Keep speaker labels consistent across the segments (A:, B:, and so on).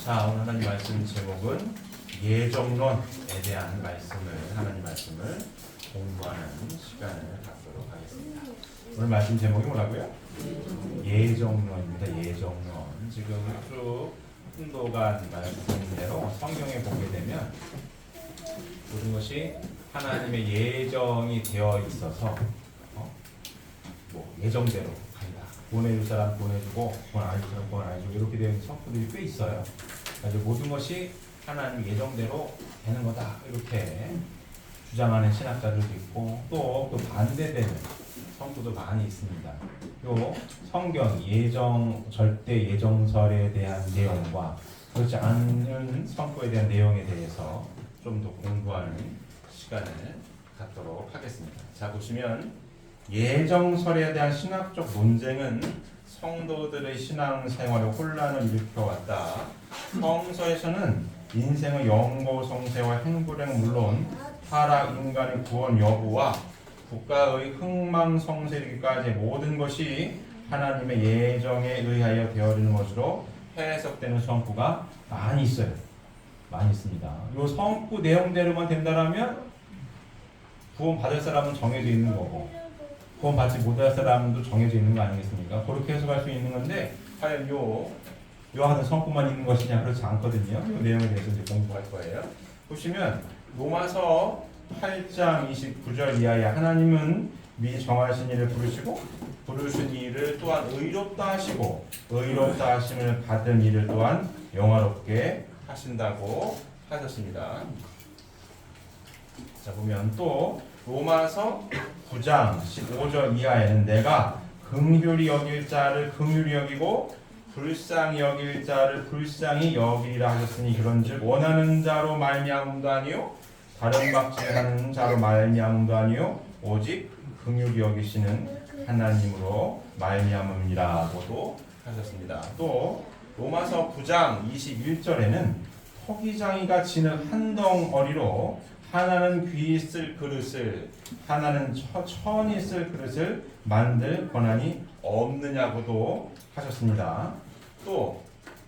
A: 자, 오늘 하나님 말씀 제목은 예정론에 대한 하나님 말씀을 공부하는 시간을 갖도록 하겠습니다. 오늘 말씀 제목이 뭐라고요? 예정론입니다. 예정론. 지금 쭉 훈도간 말씀대로 성경에 보게 되면 모든 것이 하나님의 예정이 되어 있어서 예정대로 간다. 보내줄 사람 보내주고 본 안 해줄 사람 본 안 해주고 이렇게 되어 있는 성품들이 꽤 있어요. 그래서 모든 것이 하나님 예정대로 되는 거다 이렇게 주장하는 신학자들도 있고 또 반대되는 성도도 많이 있습니다. 요 성경 절대 예정설에 대한 내용과 그렇지 않은 성도에 대한 내용에 대해서 좀 더 공부하는 시간을 갖도록 하겠습니다. 자, 보시면 예정설에 대한 신학적 논쟁은 성도들의 신앙생활에 혼란을 일으켜왔다. 성서에서는 인생의 영고성쇠와 행불행은 물론 타락 인간의 구원 여부와 국가의 흥망성쇠이기까지 모든 것이 하나님의 예정에 의하여 되어지는 것으로 해석되는 성구가 많이 있어요. 많이 있습니다. 이 성구 내용대로만 된다면 구원 받을 사람은 정해져 있는 거고 구원 받지 못할 사람도 정해져 있는 거 아니겠습니까? 그렇게 해석할 수 있는 건데 과연 요와 같은 성구만 있는 것이냐 그렇지 않거든요. 그 내용에 대해서 이제 공부할 거예요. 보시면 로마서 8장 29절 이하에 하나님은 미리 정하신 일을 부르신 일을 또한 의롭다 하시고 의롭다 하심을 받은 일을 또한 영화롭게 하신다고 하셨습니다. 자, 보면 또 로마서 9장 15절 이하에는 내가 긍휼히 여길 자를 긍휼히 여기고 불쌍히 여길 자를 불쌍히 여기리라 하셨으니 그런즉 원하는 자로 말미암음도 아니요 다른 박질하는 자로 말미암음도 아니요 오직 긍휼히 여기시는 하나님으로 말미암음이라고도 하셨습니다. 또 로마서 9장 21절에는 토기장이가 지는 한 덩어리로 하나는 귀히 쓸 그릇을 하나는 천히 쓸 그릇을 만들 권한이 없느냐고도 하셨습니다. 또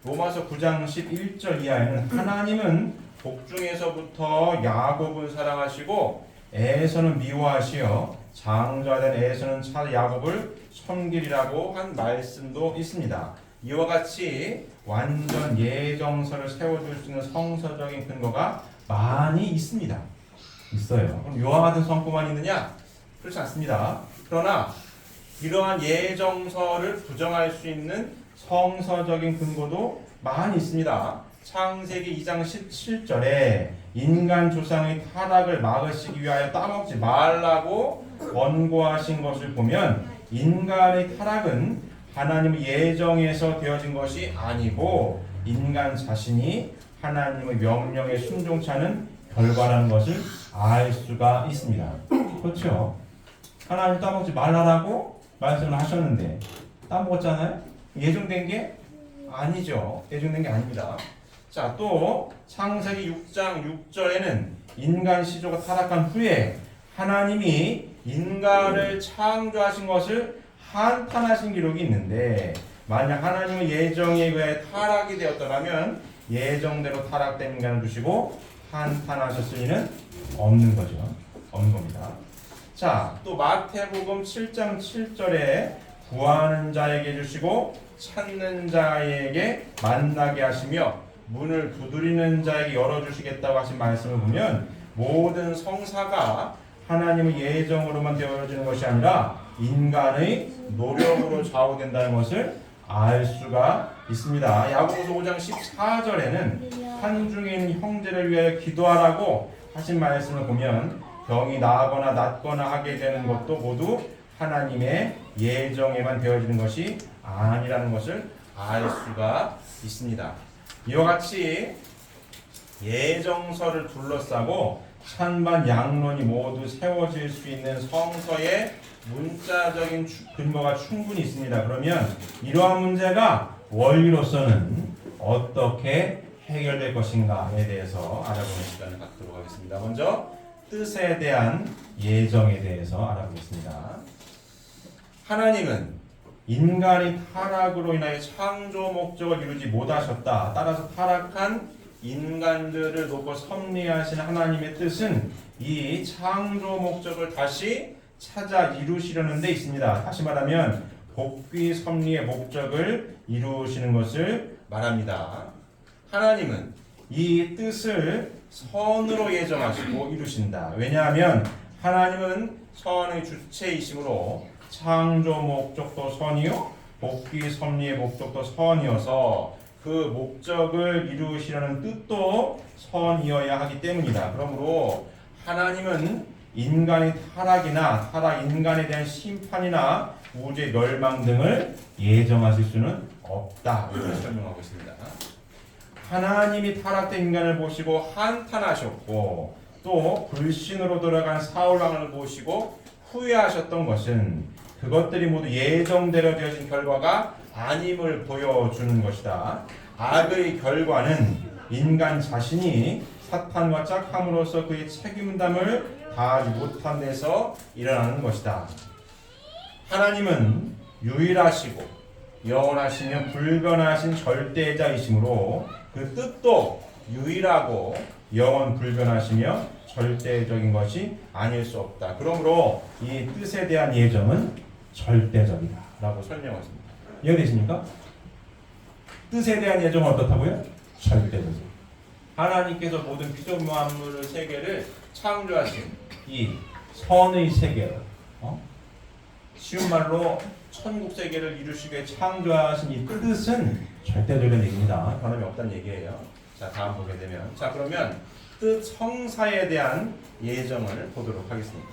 A: 로마서 9장 11절 이하에는 하나님은 복중에서부터 야곱을 사랑하시고 에서는 미워하시어 장자된 에서는 차 야곱을 섬기리라고 한 말씀도 있습니다. 이와 같이 완전 예정설을 세워줄 수 있는 성서적인 근거가 많이 있습니다. 있어요. 그럼 요와 같은 성구만 있느냐? 그렇지 않습니다. 그러나 이러한 예정설을 부정할 수 있는 성서적인 근거도 많이 있습니다. 창세기 2장 17절에 인간 조상의 타락을 막으시기 위하여 따먹지 말라고 권고하신 것을 보면 인간의 타락은 하나님의 예정에서 되어진 것이 아니고 인간 자신이 하나님의 명령에 순종치 않은 결과라는 것을 알 수가 있습니다. 그렇죠? 하나님 따먹지 말라고 말씀을 하셨는데 따먹었잖아요? 예정된 게 아니죠. 예정된 게 아닙니다. 자, 또 창세기 6장 6절에는 인간 시조가 타락한 후에 하나님이 인간을 창조하신 것을 한탄하신 기록이 있는데 만약 하나님의 예정에 의해 타락이 되었더라면 예정대로 타락된 인간을 두시고 한탄하셨을 리는 없는 거죠. 없는 겁니다. 자, 또 마태복음 7장 7절에 구하는 자에게 주시고 찾는 자에게 만나게 하시며 문을 두드리는 자에게 열어주시겠다고 하신 말씀을 보면 모든 성사가 하나님의 예정으로만 되어지는 것이 아니라 인간의 노력으로 좌우된다는 것을 알 수가 있습니다. 야고보서 5장 14절에는 한중에 있는 형제를 위하여 기도하라고 하신 말씀을 보면 병이 나거나 낫거나 하게 되는 것도 모두 하나님의 예정에만 되어지는 것이 아니라는 것을 알 수가 있습니다. 이와 같이 예정설을 둘러싸고 찬반 양론이 모두 세워질 수 있는 성서의 문자적인 근거가 충분히 있습니다. 그러면 이러한 문제가 원리로서는 어떻게 해결될 것인가에 대해서 알아보는 시간을 갖도록 하겠습니다. 먼저 뜻에 대한 예정에 대해서 알아보겠습니다. 하나님은 인간이 타락으로 인하여 창조 목적을 이루지 못하셨다. 따라서 타락한 인간들을 놓고 섭리하신 하나님의 뜻은 이 창조 목적을 다시 찾아 이루시려는 데 있습니다. 다시 말하면 복귀 섭리의 목적을 이루시는 것을 말합니다. 하나님은 이 뜻을 선으로 예정하시고 이루신다. 왜냐하면 하나님은 선의 주체이시므로 창조 목적도 선이요 복귀 섭리의 목적도 선이어서 그 목적을 이루시려는 뜻도 선이어야 하기 때문이다. 그러므로 하나님은 인간의 타락이나 타락 인간에 대한 심판이나 우주의 멸망 등을 예정하실 수는 없다. 이렇게 설명하고 있습니다. 하나님이 타락된 인간을 보시고 한탄하셨고 또 불신으로 돌아간 사울 왕을 보시고 후회하셨던 것은 그것들이 모두 예정대로 되어진 결과가 아님을 보여주는 것이다. 악의 결과는 인간 자신이 사탄과 짝함으로써 그의 책임감을 다하지 못한 데서 일어나는 것이다. 하나님은 유일하시고 영원하시며 불변하신 절대자이시므로 그 뜻도 유일하고 영원 불변하시며 절대적인 것이 아닐 수 없다. 그러므로 이 뜻에 대한 예정은 절대적이다 라고 설명하십니다. 이해되십니까? 뜻에 대한 예정은 어떻다고요? 절대적이다. 하나님께서 모든 피조물의 세계를 창조하신 이 선의 세계, 쉬운 말로 천국 세계를 이루시기 위해 창조하신 이 뜻은 절대적인 얘기입니다. 변함이 없다는 얘기예요. 자, 다음 보게 되면, 자 그러면 뜻 성사에 대한 예정을 보도록 하겠습니다.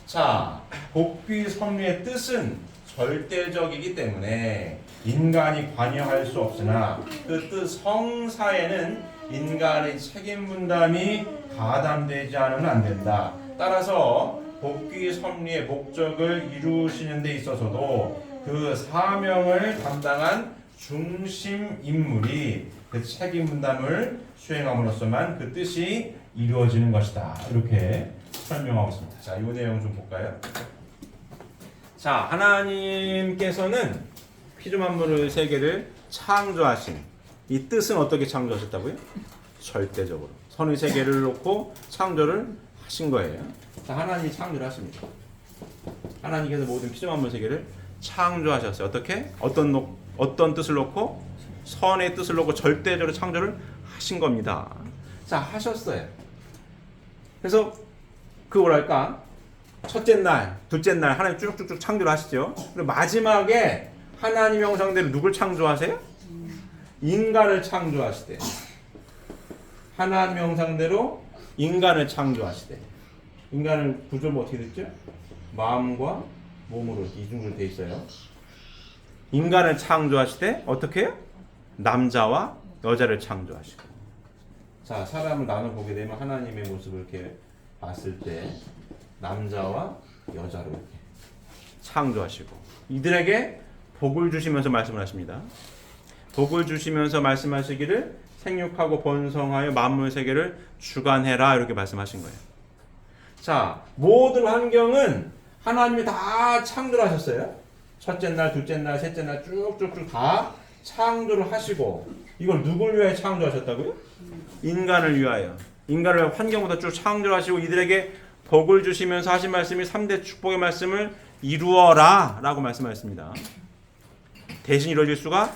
A: 자, 복귀 섭리의 뜻은 절대적이기 때문에 인간이 관여할 수 없으나 그 뜻 성사에는 인간의 책임 분담이 가담되지 않으면 안 된다. 따라서 복귀 섭리의 목적을 이루시는 데 있어서도 그 사명을 담당한 중심 인물이 그 책임 분담을 수행함으로써만 그 뜻이 이루어지는 것이다. 이렇게 설명하고 있습니다. 자, 이 내용 좀 볼까요? 자, 하나님께서는 피조만물의 세계를 창조하신 이 뜻은 어떻게 창조하셨다고요? 절대적으로 선의 세계를 놓고 창조를 하신 거예요. 자, 하나님이 창조를 하십니다. 하나님께서 모든 피조만물 세계를 창조하셨어요. 어떻게? 어떤 뜻을 놓고? 선의 뜻을 놓고 절대적으로 창조를 하신 겁니다. 자, 하셨어요. 그래서 그 뭐랄까? 첫째 날, 둘째 날 하나님 쭉쭉쭉 창조를 하시죠. 그리고 마지막에 하나님 형상대로 누굴 창조하세요? 인간을 창조하시대. 하나님 형상대로 인간을 창조하시대. 인간을 구조는 어떻게 됐죠? 마음과 몸으로 이중으로 돼 있어요. 인간을 창조하시되 어떻게 해요? 남자와 여자를 창조하시고. 자, 사람을 나눠보게 되면 하나님의 모습을 이렇게 봤을 때 남자와 여자로 이렇게 창조하시고 이들에게 복을 주시면서 말씀을 하십니다. 복을 주시면서 말씀하시기를 생육하고 번성하여 만물 세계를 주관해라 이렇게 말씀하신 거예요. 자, 모든 환경은 하나님이 다 창조를 하셨어요. 첫째 날, 둘째 날, 셋째 날 쭉쭉쭉 다 창조를 하시고 이걸 누굴 위하여 창조하셨다고요? 인간을 위하여. 인간을 위하여 환경보다 쭉 창조하시고 이들에게 복을 주시면서 하신 말씀이 3대 축복의 말씀을 이루어라 라고 말씀하셨습니다. 대신 이루어질 수가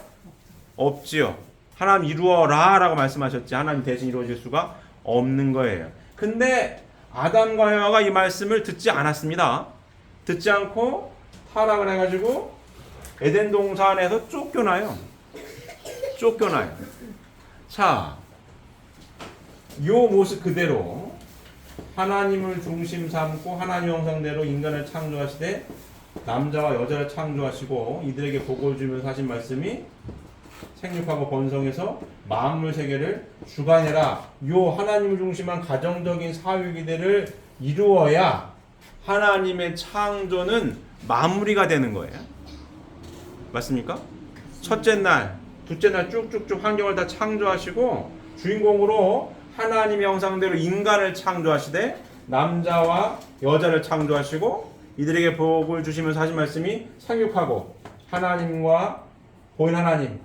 A: 없지요. 하나님 이루어라 라고 말씀하셨지 하나님 대신 이루어질 수가 없는 거예요. 근데 아담과 여호와가 이 말씀을 듣지 않았습니다. 듣지 않고 타락을 해가지고 에덴 동산에서 쫓겨나요. 자, 요 모습 그대로 하나님을 중심 삼고 하나님 형상대로 인간을 창조하시되 남자와 여자를 창조하시고 이들에게 복을 주면서 하신 말씀이 생육하고 번성해서 만물 세계를 주관해라. 요 하나님을 중심한 가정적인 사유기대를 이루어야 하나님의 창조는 마무리가 되는 거예요. 맞습니까? 첫째 날, 둘째 날 쭉쭉쭉 환경을 다 창조하시고 주인공으로 하나님의 형상대로 인간을 창조하시되 남자와 여자를 창조하시고 이들에게 복을 주시면서 하신 말씀이 생육하고 하나님과 보인 하나님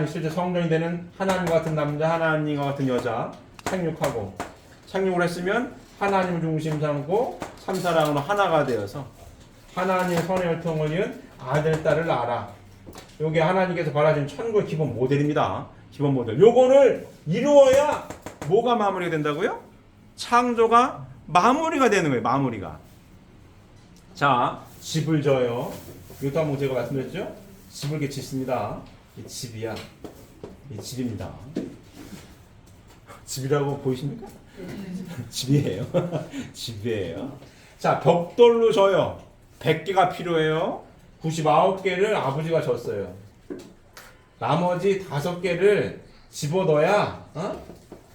A: 실제 성전이 되는 하나님과 같은 남자, 하나님과 같은 여자 착륙을 했으면 하나님을 중심 삼고 삼사랑으로 하나가 되어서 하나님의 선의 혈통을 이은 아들, 딸을 낳아라. 요게 하나님께서 바라시는 천국의 기본 모델입니다. 기본 모델. 요거를 이루어야 뭐가 마무리가 된다고요? 창조가 마무리가 되는 거예요. 마무리가. 자, 집을 져요. 이것도 한번 제가 말씀드렸죠? 집을 이렇게 짓습니다. 이 집이야. 이 집입니다. 집이라고 보이십니까? 집이에요. 집이에요. 자, 벽돌로 져요. 100개가 필요해요. 99개를 아버지가 졌어요. 나머지 5개를 집어넣어야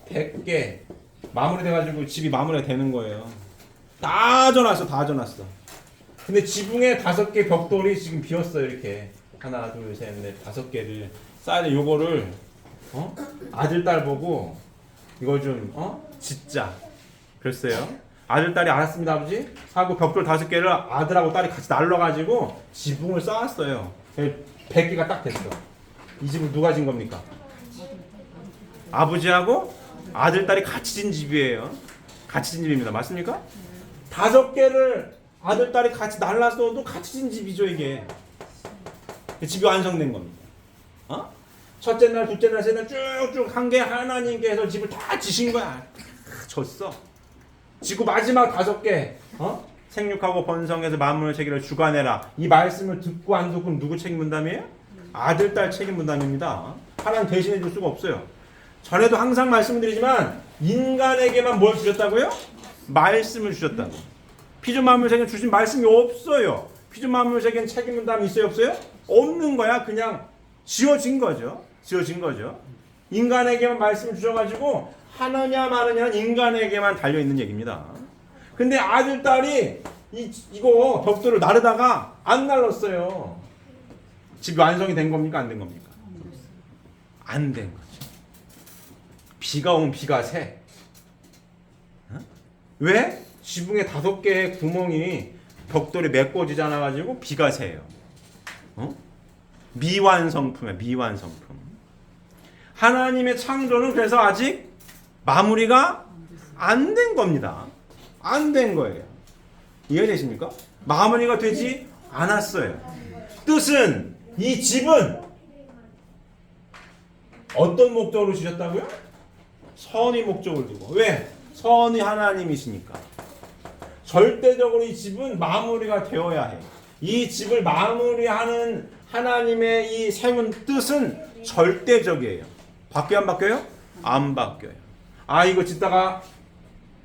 A: 100개 마무리돼가지고 집이 마무리가 되는 거예요. 다 져놨어. 근데 지붕에 5개 벽돌이 지금 비었어요. 이렇게 하나, 둘, 셋, 넷, 5개를 쌓아야 돼. 요거를 아들, 딸 보고 이거 좀 짓자 그랬어요. 아들, 딸이 알았습니다 아버지 하고 벽돌 5개를 아들하고 딸이 같이 날라가지고 지붕을 쌓았어요. 100개가 딱 됐어. 이 집을 누가 진 겁니까? 아버지하고 아들, 딸이 같이 진 집이에요. 같이 진 집입니다. 맞습니까? 5개를 아들, 딸이 같이 날랐어도 같이 진 집이죠. 이게 집이 완성된 겁니다. 첫째 날, 둘째 날, 셋째 날 쭉쭉 한 개 하나님께서 집을 다 지신 거야. 졌어. 지구 마지막 5개 생육하고 번성해서 만물을 체계를 주관해라. 이 말씀을 듣고 안 듣고 누구 책임 분담이에요? 아들, 딸 책임 분담입니다. 하나님 대신해 줄 수가 없어요. 전에도 항상 말씀드리지만 인간에게만 뭘 주셨다고요? 말씀을 주셨다고. 피조 만물 세계는 주신 말씀이 없어요. 피조 만물 세계는 책임 분담이 있어요, 없어요? 없는 거야. 그냥 지어진 거죠. 인간에게만 말씀을 주셔가지고 하느냐 마느냐는 인간에게만 달려있는 얘기입니다. 근데 아들, 딸이 이거 벽돌을 나르다가 안 날랐어요. 집이 완성이 된 겁니까? 안 된 겁니까? 안 된 거죠. 비가 오면 비가 새. 왜? 지붕에 5개의 구멍이 벽돌이 메꿔지지 않아가지고 비가 새요. 미완성품이야. 미완성품. 하나님의 창조는 그래서 아직 마무리가 안 된 겁니다. 안 된 거예요. 이해되십니까? 마무리가 되지 않았어요. 뜻은 이 집은 어떤 목적으로 주셨다고요? 선의 목적을 두고. 왜? 선의 하나님이시니까. 절대적으로 이 집은 마무리가 되어야 해. 이 집을 마무리하는 하나님의 이 세운 뜻은 절대적이에요. 바뀌어요, 안 바뀌어요? 안 바뀌어요. 아, 이거 짓다가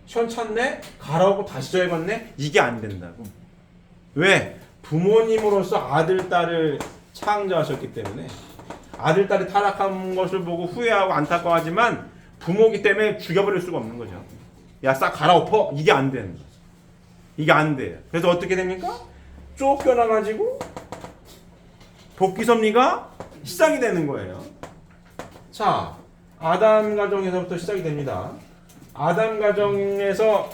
A: 시원찮네? 가라고 다시 져야겠네? 이게 안 된다고. 왜? 부모님으로서 아들, 딸을 창조하셨기 때문에 아들, 딸이 타락한 것을 보고 후회하고 안타까워하지만 부모기 때문에 죽여버릴 수가 없는 거죠. 야, 싹 갈아엎어? 이게 안 되는 거죠. 이게 안 돼요. 그래서 어떻게 됩니까? 쫓겨나가지고 복귀 섭리가 시작이 되는 거예요. 자, 아담 가정에서부터 시작이 됩니다. 아담 가정에서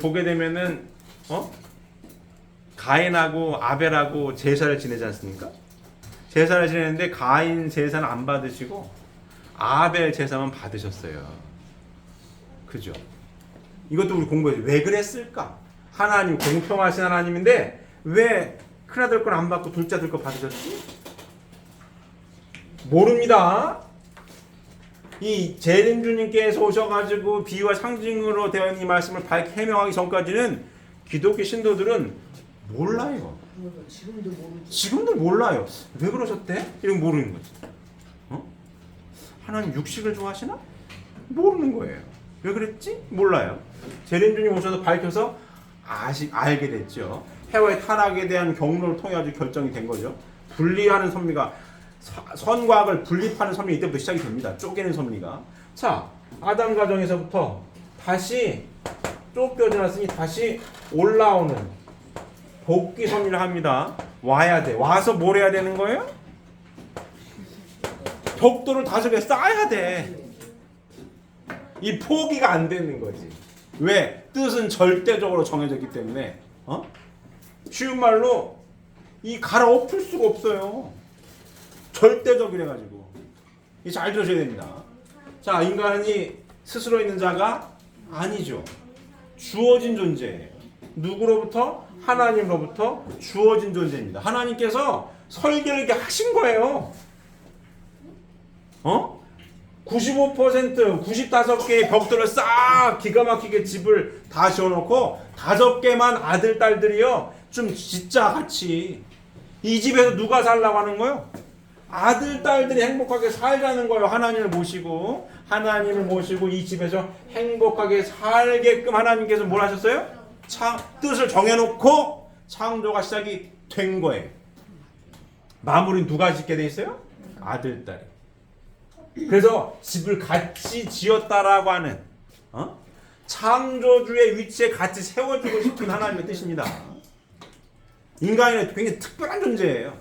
A: 보게 되면은 가인하고 아벨하고 제사를 지내지 않습니까? 제사를 지내는데 가인 제사는 안 받으시고 아벨 제사만 받으셨어요. 그죠? 이것도 우리 공부해야죠. 왜 그랬을까? 하나님 공평하신 하나님인데 왜 큰아들 건 안 받고 둘째 아들 거 받으셨지? 모릅니다. 이 재림주님께서 오셔가지고 비유와 상징으로 되어 있는 이 말씀을 밝게 해명하기 전까지는 기독교 신도들은 몰라요. 지금도 몰라요. 왜 그러셨대? 이런 모르는 거지. 하나님 육식을 좋아하시나? 모르는 거예요. 왜 그랬지? 몰라요. 재림주님 오셔서 밝혀서 알게 됐죠. 해와의 타락에 대한 경로를 통해 아주 결정이 된 거죠. 분리하는 섭리가 선과 악을 분립하는 섭리 이때부터 시작이 됩니다. 쪼개는 섭리가. 자, 아담 가정에서부터 다시 쫓겨졌으니 다시 올라오는 복귀 섭리를 합니다. 와야 돼. 와서 뭘 해야 되는 거예요? 벽돌을 5개 쌓아야 돼. 이 포기가 안 되는 거지. 왜? 뜻은 절대적으로 정해졌기 때문에. 쉬운 말로 이 갈아엎을 수가 없어요. 절대적이래 가지고. 이 잘 들으셔야 됩니다. 자, 인간이 스스로 있는 자가 아니죠. 주어진 존재예요. 누구로부터? 하나님으로부터 주어진 존재입니다. 하나님께서 설계를 이렇게 하신 거예요. 95%, 95개의 벽돌을 싹 기가 막히게 집을 다 지어놓고 5개만 아들, 딸들이요. 좀 진짜 같이. 이 집에서 누가 살라고 하는 거예요? 아들, 딸들이 행복하게 살자는 거예요. 하나님을 모시고. 하나님을 모시고 이 집에서 행복하게 살게끔 하나님께서 뭘 하셨어요? 뜻을 정해놓고 창조가 시작이 된 거예요. 마무리는 누가 짓게 돼 있어요? 아들, 딸이. 그래서 집을 같이 지었다라고 하는 창조주의 위치에 같이 세워주고 싶은 하나님의 뜻입니다. 인간은 굉장히 특별한 존재예요.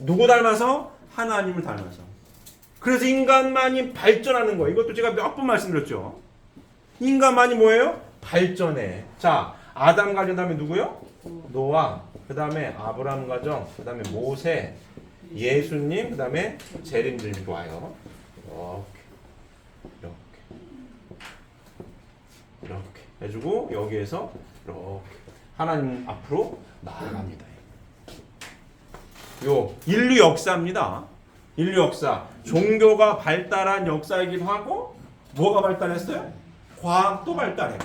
A: 누구 닮아서? 하나님을 닮아서. 그래서 인간만이 발전하는 거예요. 이것도 제가 몇 번 말씀드렸죠. 인간만이 뭐예요? 발전해. 자, 아담 가정 다음에 누구요? 노아. 그 다음에 아브라함 가정. 그 다음에 모세. 예수님. 그 다음에 재림들 이렇게 와요. 이렇게 해주고 여기에서 이렇게 하나님 앞으로 나아갑니다. 요 인류 역사입니다. 인류 역사. 종교가 발달한 역사이기도 하고 뭐가 발달했어요? 과학도 발달해요.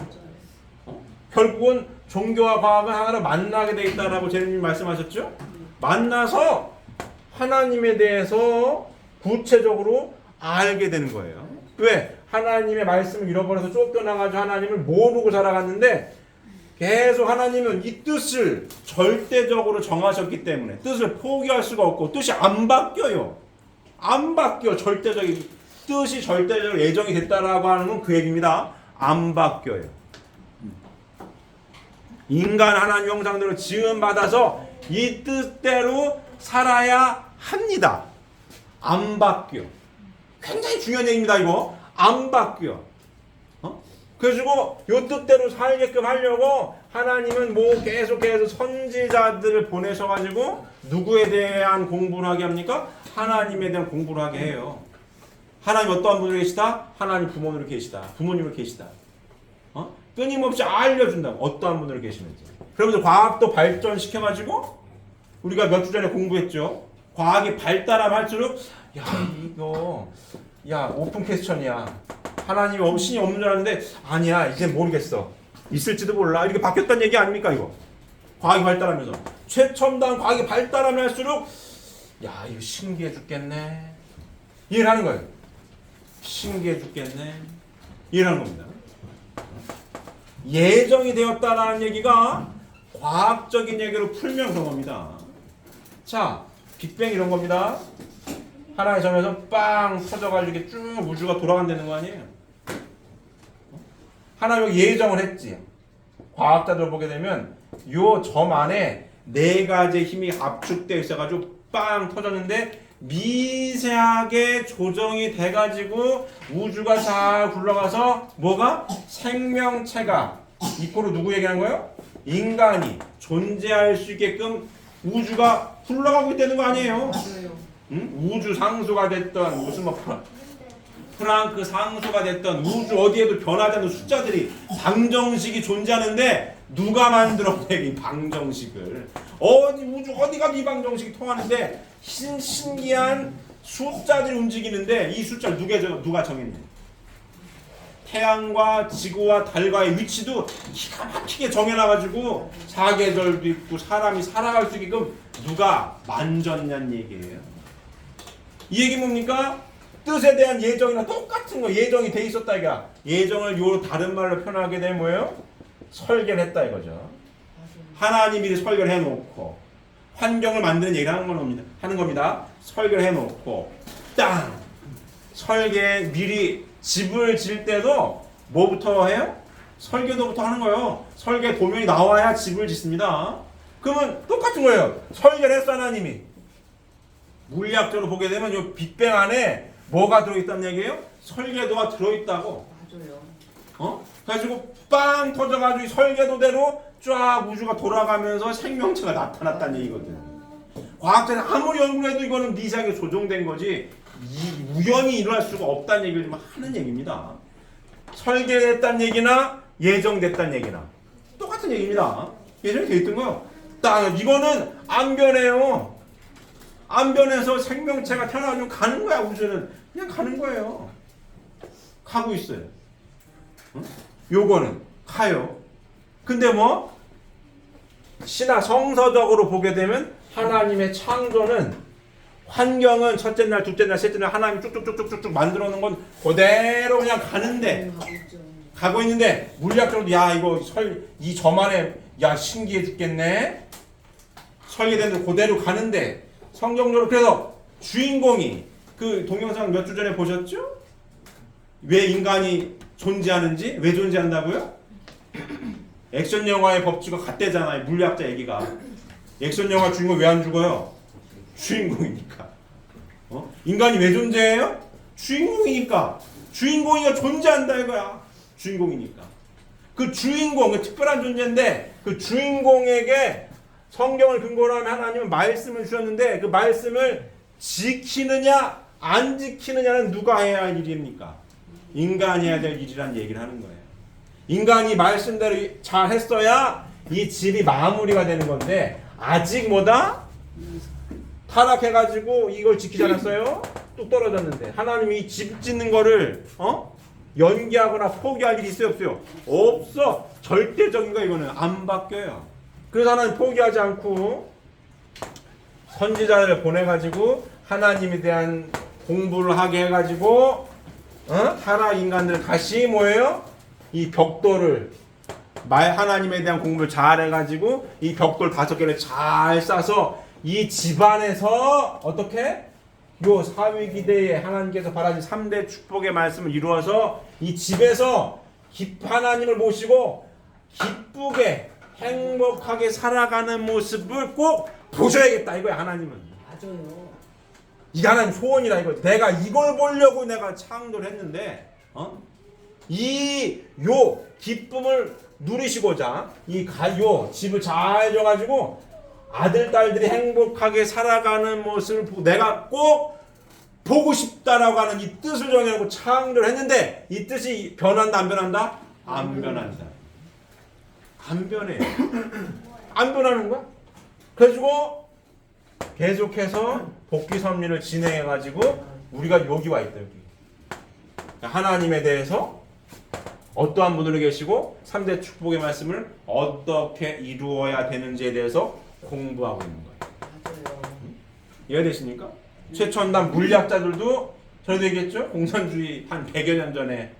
A: 결국은 종교와 과학은 하나로 만나게 돼 있다라고 제님이 말씀하셨죠? 만나서 하나님에 대해서 구체적으로 알게 되는 거예요. 왜? 하나님의 말씀을 잃어버려서 쫓겨나가지고 하나님을 모르고 살아갔는데 계속 하나님은 이 뜻을 절대적으로 정하셨기 때문에 뜻을 포기할 수가 없고 뜻이 안 바뀌어요. 안 바뀌어. 절대적인 뜻이 절대적으로 예정이 됐다라고 하는 건 그 얘기입니다. 안 바뀌어요. 인간 하나님 형상대로 지음받아서 이 뜻대로 살아야 합니다. 안 바뀌어. 굉장히 중요한 얘기입니다. 이거 안 바뀌어. 그래가지고 이 뜻대로 살게끔 하려고 하나님은 뭐 계속해서 선지자들을 보내셔가지고 누구에 대한 공부를 하게 합니까? 하나님에 대한 공부를 하게 해요. 하나님 어떠한 분으로 계시다? 하나님 부모님으로 계시다. 부모님으로 계시다. 끊임없이 알려준다고. 어떠한 분으로 계시는지. 그러면서 과학도 발전시켜가지고 우리가 몇 주 전에 공부했죠. 과학이 발달하면 할수록 이거 오픈 퀘스천이야. 하나님이 신이 없는 줄 알았는데 아니야. 이제 모르겠어. 있을지도 몰라. 이렇게 바뀌었다는 얘기 아닙니까 이거? 과학이 발달하면서. 최첨단 과학이 발달하면 할수록 이거 신기해 죽겠네. 이해를 하는 거예요. 신기해 죽겠네. 이해를 하는 겁니다. 예정이 되었다라는 얘기가 과학적인 얘기로 풀면 그런 겁니다. 자, 빅뱅 이런 겁니다. 하나의 점에서 빵 터져가지고 이렇게 쭉 우주가 돌아간다는 거 아니에요? 하나님 예정을 했지. 과학자들 보게 되면 요 점 안에 4가지의 힘이 압축되어 있어가지고 빵 터졌는데 미세하게 조정이 돼가지고 우주가 잘 굴러가서 뭐가? 생명체가 이코로 누구 얘기하는 거예요? 인간이 존재할 수 있게끔 우주가 굴러가고 있다는 거 아니에요? 응? 우주 상수가 됐던 무슨 프랑크 상수가 됐던 우주 어디에도 변하지 않는 숫자들이 방정식이 존재하는데 누가 만들었대 이 방정식을. 우주 어디 가도 이 방정식이 통하는데 신기한 숫자들이 움직이는데 이 숫자를 누가 정했냐? 태양과 지구와 달과의 위치도 기가 막히게 정해놔가지고 사계절도 있고 사람이 살아갈 수 있게끔 누가 만졌냐는 얘기예요. 이 얘기 뭡니까? 뜻에 대한 예정이랑 똑같은 거. 예정이 돼 있었다 이거야. 예정을 요 다른 말로 표현하게 되면 뭐예요? 설계를 했다 이거죠. 하나님이 설계를 해놓고 환경을 만드는 얘기를 하는 겁니다. 설계를 해놓고 땅 설계 미리 집을 질 때도 뭐부터 해요? 설계도부터 하는 거예요. 설계 도면이 나와야 집을 짓습니다. 그러면 똑같은 거예요. 설계를 했어 하나님이. 물리학적으로 보게 되면 이 빅뱅 안에 뭐가 들어있다는 얘기예요? 설계도가 들어있다고.
B: 맞아요.
A: 그래가지고 빵 터져가지고 설계도대로 쫙 우주가 돌아가면서 생명체가 나타났다는 얘기거든. 과학자는 아무리 연구를 해도 이거는 미세하게 조종된 거지 우연히 일어날 수가 없다는 얘기를 좀 하는 얘기입니다. 설계됐다는 얘기나 예정됐다는 얘기나 똑같은 얘기입니다. 예정이 돼 있던 거요. 딱 이거는 안 변해요. 안 변해서 생명체가 태어나가지고 가는 거야. 우주는 그냥 가는 거예요. 가고 있어요. 요거는 가요. 근데 뭐 신화 성서적으로 보게 되면 하나님의 창조는 환경은 첫째 날, 둘째 날, 셋째 날 하나님이 쭉쭉쭉쭉쭉 만들어 놓은 건 그대로 그냥 가는데 가고 있는데 물리학적으로 야 이거 이 점 안에 야 신기해 죽겠네. 설계된 대로 그대로 가는데 성경적으로 그래서 주인공이 그 동영상 몇 주 전에 보셨죠? 왜 인간이 존재하는지 왜 존재한다고요? 액션 영화의 법칙과 같대잖아요. 물리학자 얘기가. 액션 영화 주인공 왜 안 죽어요? 주인공이니까. 인간이 왜 존재해요? 주인공이니까. 주인공이가 존재한다 이거야. 주인공이니까. 그 주인공, 그 특별한 존재인데 그 주인공에게 성경을 근거로 하면 하나님은 말씀을 주셨는데 그 말씀을 지키느냐 안 지키느냐는 누가 해야 할 일입니까? 인간이 해야 될 일이라는 얘기를 하는 거예요. 인간이 말씀대로 잘 했어야 이 집이 마무리가 되는 건데 아직 뭐다? 타락해가지고 이걸 지키지 않았어요? 뚝 떨어졌는데 하나님이 이 집 짓는 거를 연기하거나 포기할 일이 있어요? 없어요? 없어. 절대적인 거 이거는 안 바뀌어요. 그래서 하나님 포기하지 않고 선지자를 보내가지고 하나님에 대한 공부를 하게 해가지고 타락 인간들을 다시 뭐예요? 이 벽돌을 하나님에 대한 공부를 잘 해가지고 이 벽돌 5개를 잘 싸서 이 집안에서 어떻게? 요 사위기대에 하나님께서 바라신 3대 축복의 말씀을 이루어서 이 집에서 하나님을 모시고 기쁘게 행복하게 살아가는 모습을 꼭 보셔야겠다 이거야. 하나님은
B: 맞아요.
A: 이게 하나님 소원이라 이거지. 내가 이걸 보려고 내가 창조를 했는데 요 기쁨을 누리시고자 요 집을 잘 줘가지고 아들 딸들이 행복하게 살아가는 모습을 내가 꼭 보고 싶다라고 하는 이 뜻을 정해놓고 창조를 했는데 이 뜻이 변한다 안 변한다? 안 변한다. 안 변해요. 안 변하는 거야? 그래가지고 계속해서 복귀 섭리를 진행해가지고 우리가 여기 와 있다. 여기 하나님에 대해서 어떠한 분으로 계시고 3대 축복의 말씀을 어떻게 이루어야 되는지에 대해서 공부하고 있는 거예요. 이해되십니까? 최첨단 물리학자들도 전에도 얘기했죠? 공산주의 한 100여 년 전에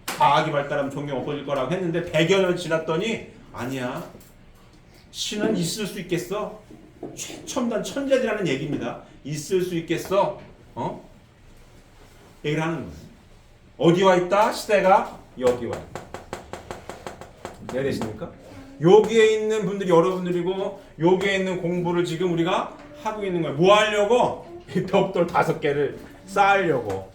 A: 과학이 발달하면 종교 없어질 거라고 했는데 100여 년 지났더니 아니야. 신은 있을 수 있겠어? 최첨단 천재들이라는 얘기입니다. 있을 수 있겠어? 얘기를 하는 거예요. 어디 와 있다? 시대가 여기 와 있다. 이해되십니까? 여기에 있는 분들이 여러분들이고 여기에 있는 공부를 지금 우리가 하고 있는 거예요. 뭐 하려고? 벽돌 5개를 쌓으려고.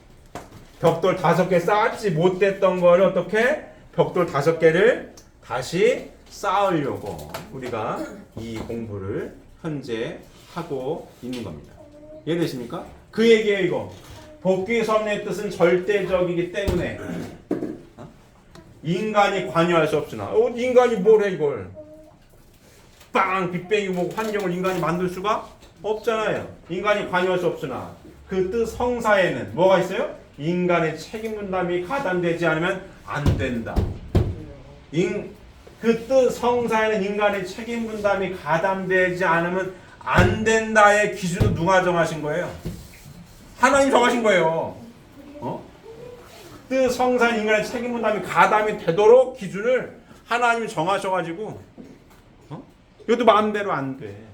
A: 벽돌 5개 쌓지 못했던 걸 어떻게? 벽돌 5개를 다시 쌓으려고 우리가 이 공부를 현재 하고 있는 겁니다. 이해되십니까? 그 얘기예요 이거. 복귀 섭리의 뜻은 절대적이기 때문에 인간이 관여할 수 없으나 인간이 뭘 해 이걸 빵 빅뱅이 뭐 환경을 인간이 만들 수가 없잖아요. 인간이 관여할 수 없으나 그 뜻 성사에는 뭐가 있어요? 인간의 책임 분담이 가담되지 않으면 안 된다. 그 뜻 성사에는 인간의 책임 분담이 가담되지 않으면 안 된다의 기준은 누가 정하신 거예요? 하나님 정하신 거예요. 뜻 성사는 인간의 책임 분담이 가담이 되도록 기준을 하나님이 정하셔가지고 이것도 마음대로 안 돼.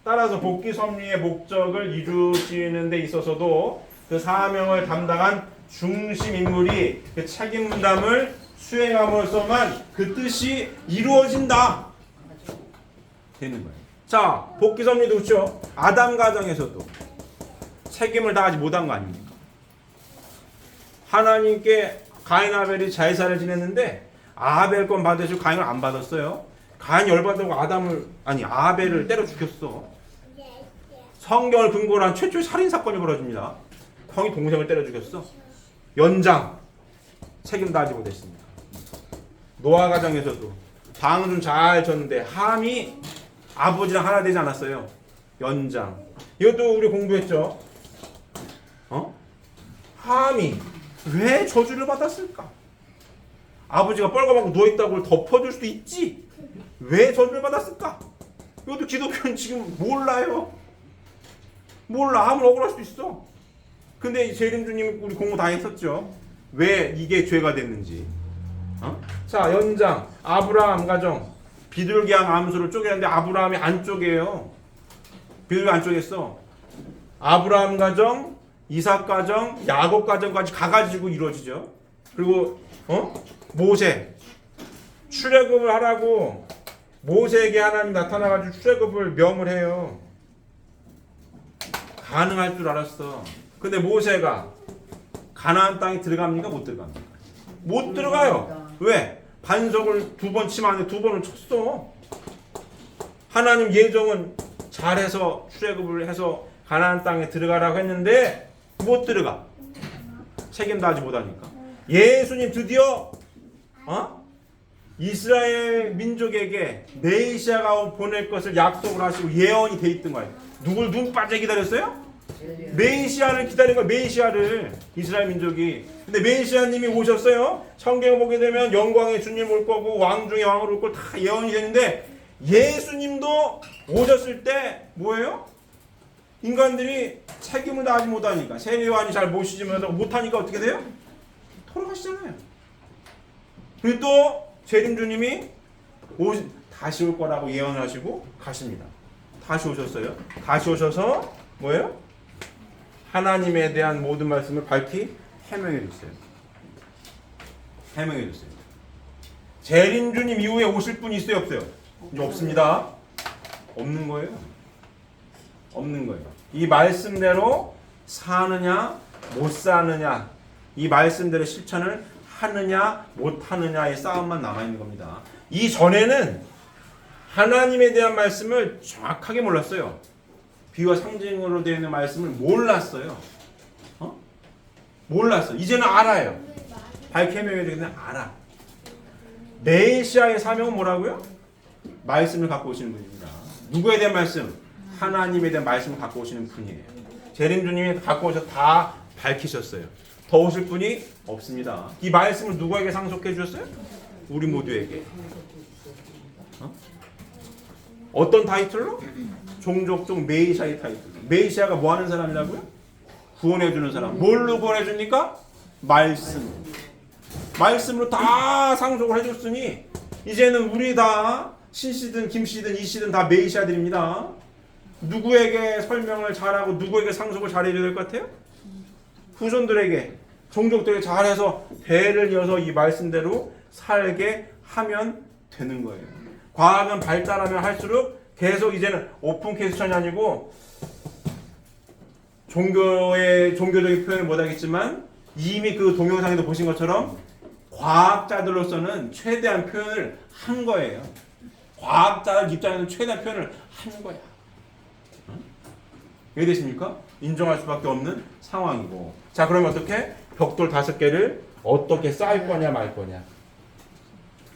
A: 따라서 복귀 섭리의 목적을 이루시는 데 있어서도 그 사명을 담당한 중심 인물이 그 책임 분담을 수행함으로써만 그 뜻이 이루어진다 되는 거예요. 자, 복귀 섭리도 그렇죠. 아담 가정에서도 책임을 다하지 못한 거 아닙니까? 하나님께 가인 아벨이 제사를 지냈는데 아벨 건 받으시고 가인을 안 받았어요. 가인이 열받아서 아벨을 때려 죽였어. 성경을 근거로 한 최초의 살인 사건이 벌어집니다. 형이 동생을 때려 죽였어. 연장 책임 다하지 못했습니다. 노아 가정에서도 방은 좀 잘 졌는데 함이 아버지랑 하나 되지 않았어요. 연장. 이것도 우리 공부했죠. 함이 왜 저주를 받았을까? 아버지가 뻘검하고 누워있다고 덮어줄 수도 있지. 왜 저주를 받았을까? 이것도 기독교는 지금 몰라요. 몰라. 함을 억울할 수도 있어. 근데 재림주님 우리 공부 다 했었죠. 왜 이게 죄가 됐는지. 자, 연장. 아브라함 가정. 비둘기랑 암수를 쪼개는데 아브라함이 안 쪼개요. 비둘기 안 쪼갰어. 아브라함 가정, 이삭 가정, 야곱 가정까지 가가지고 이루어지죠. 그리고 모세 출애굽을 하라고 모세에게 하나님 나타나가지고 출애굽을 명을 해요. 가능할 줄 알았어. 근데 모세가 가나안 땅에 들어갑니까? 못 들어갑니까? 못 들어가요. 왜? 반석을 2번 치면 2번을 쳤어. 하나님 예정은 잘해서 출애굽을 해서 가나안 땅에 들어가라고 했는데 못 들어가. 책임 다하지 못하니까. 예수님 드디어 이스라엘 민족에게 메시아가 보낼 것을 약속을 하시고 예언이 돼 있던 거예요. 누굴 눈 빠져 기다렸어요? 메시아를 기다린 거예요. 메시아를 이스라엘 민족이. 근데 메시아님이 오셨어요. 성경을 보게 되면 영광의 주님 올 거고 왕 중에 왕으로 올 걸 다 예언이 되는데 예수님도 오셨을 때 뭐예요? 인간들이 책임을 다하지 못하니까 세례요한이 잘 모시지 못하니까 어떻게 돼요? 돌아가시잖아요. 그리고 또 재림주님이 다시 올 거라고 예언을 하시고 가십니다. 다시 오셨어요. 다시 오셔서 뭐예요? 하나님에 대한 모든 말씀을 밝히 해명해 줬어요. 해명해 줬어요. 재림주님 이후에 오실 분이 있어요, 없어요? 없습니다. 없는 거예요. 없는 거예요. 이 말씀대로 사느냐 못 사느냐, 이 말씀대로 실천을 하느냐 못 하느냐의 싸움만 남아있는 겁니다. 이 전에는 하나님에 대한 말씀을 정확하게 몰랐어요. 비와 상징으로 되어 있는 말씀을 몰랐어요. 몰랐어. 이제는 알아요. 밝게 해명해야 되겠네. 알아. 메시아의 사명은 뭐라고요? 말씀을 갖고 오시는 분입니다. 누구에 대한 말씀? 하나님에 대한 말씀을 갖고 오시는 분이에요. 재림주님이 갖고 오셔서 다 밝히셨어요. 더 오실 분이 없습니다. 이 말씀을 누구에게 상속해 주셨어요? 우리 모두에게. 어떤 타이틀로? 종족종 메시아의 타이틀. 메시아가 뭐 하는 사람이라고요? 구원해 주는 사람. 뭘로 구원해 줍니까? 말씀. 말씀으로 다 상속을 해줬으니 이제는 우리 다 신씨든 김씨든 이씨든 다 메시아들입니다. 누구에게 설명을 잘하고 누구에게 상속을 잘해줘야 될 것 같아요? 후손들에게, 종족들에게 잘해서 대를 이어서 이 말씀대로 살게 하면 되는 거예요. 과학은 발달하면 할수록 계속 이제는 오픈 퀘스천이 아니고 종교적인 표현을 못하겠지만 이미 그 동영상에도 보신 것처럼 과학자들로서는 최대한 표현을 한 거예요. 과학자 입장에서는 최대한 표현을 한 거야. 이해되십니까? 인정할 수밖에 없는 상황이고. 자, 그러면 어떻게? 벽돌 5개를 어떻게 쌓을 거냐 말 거냐.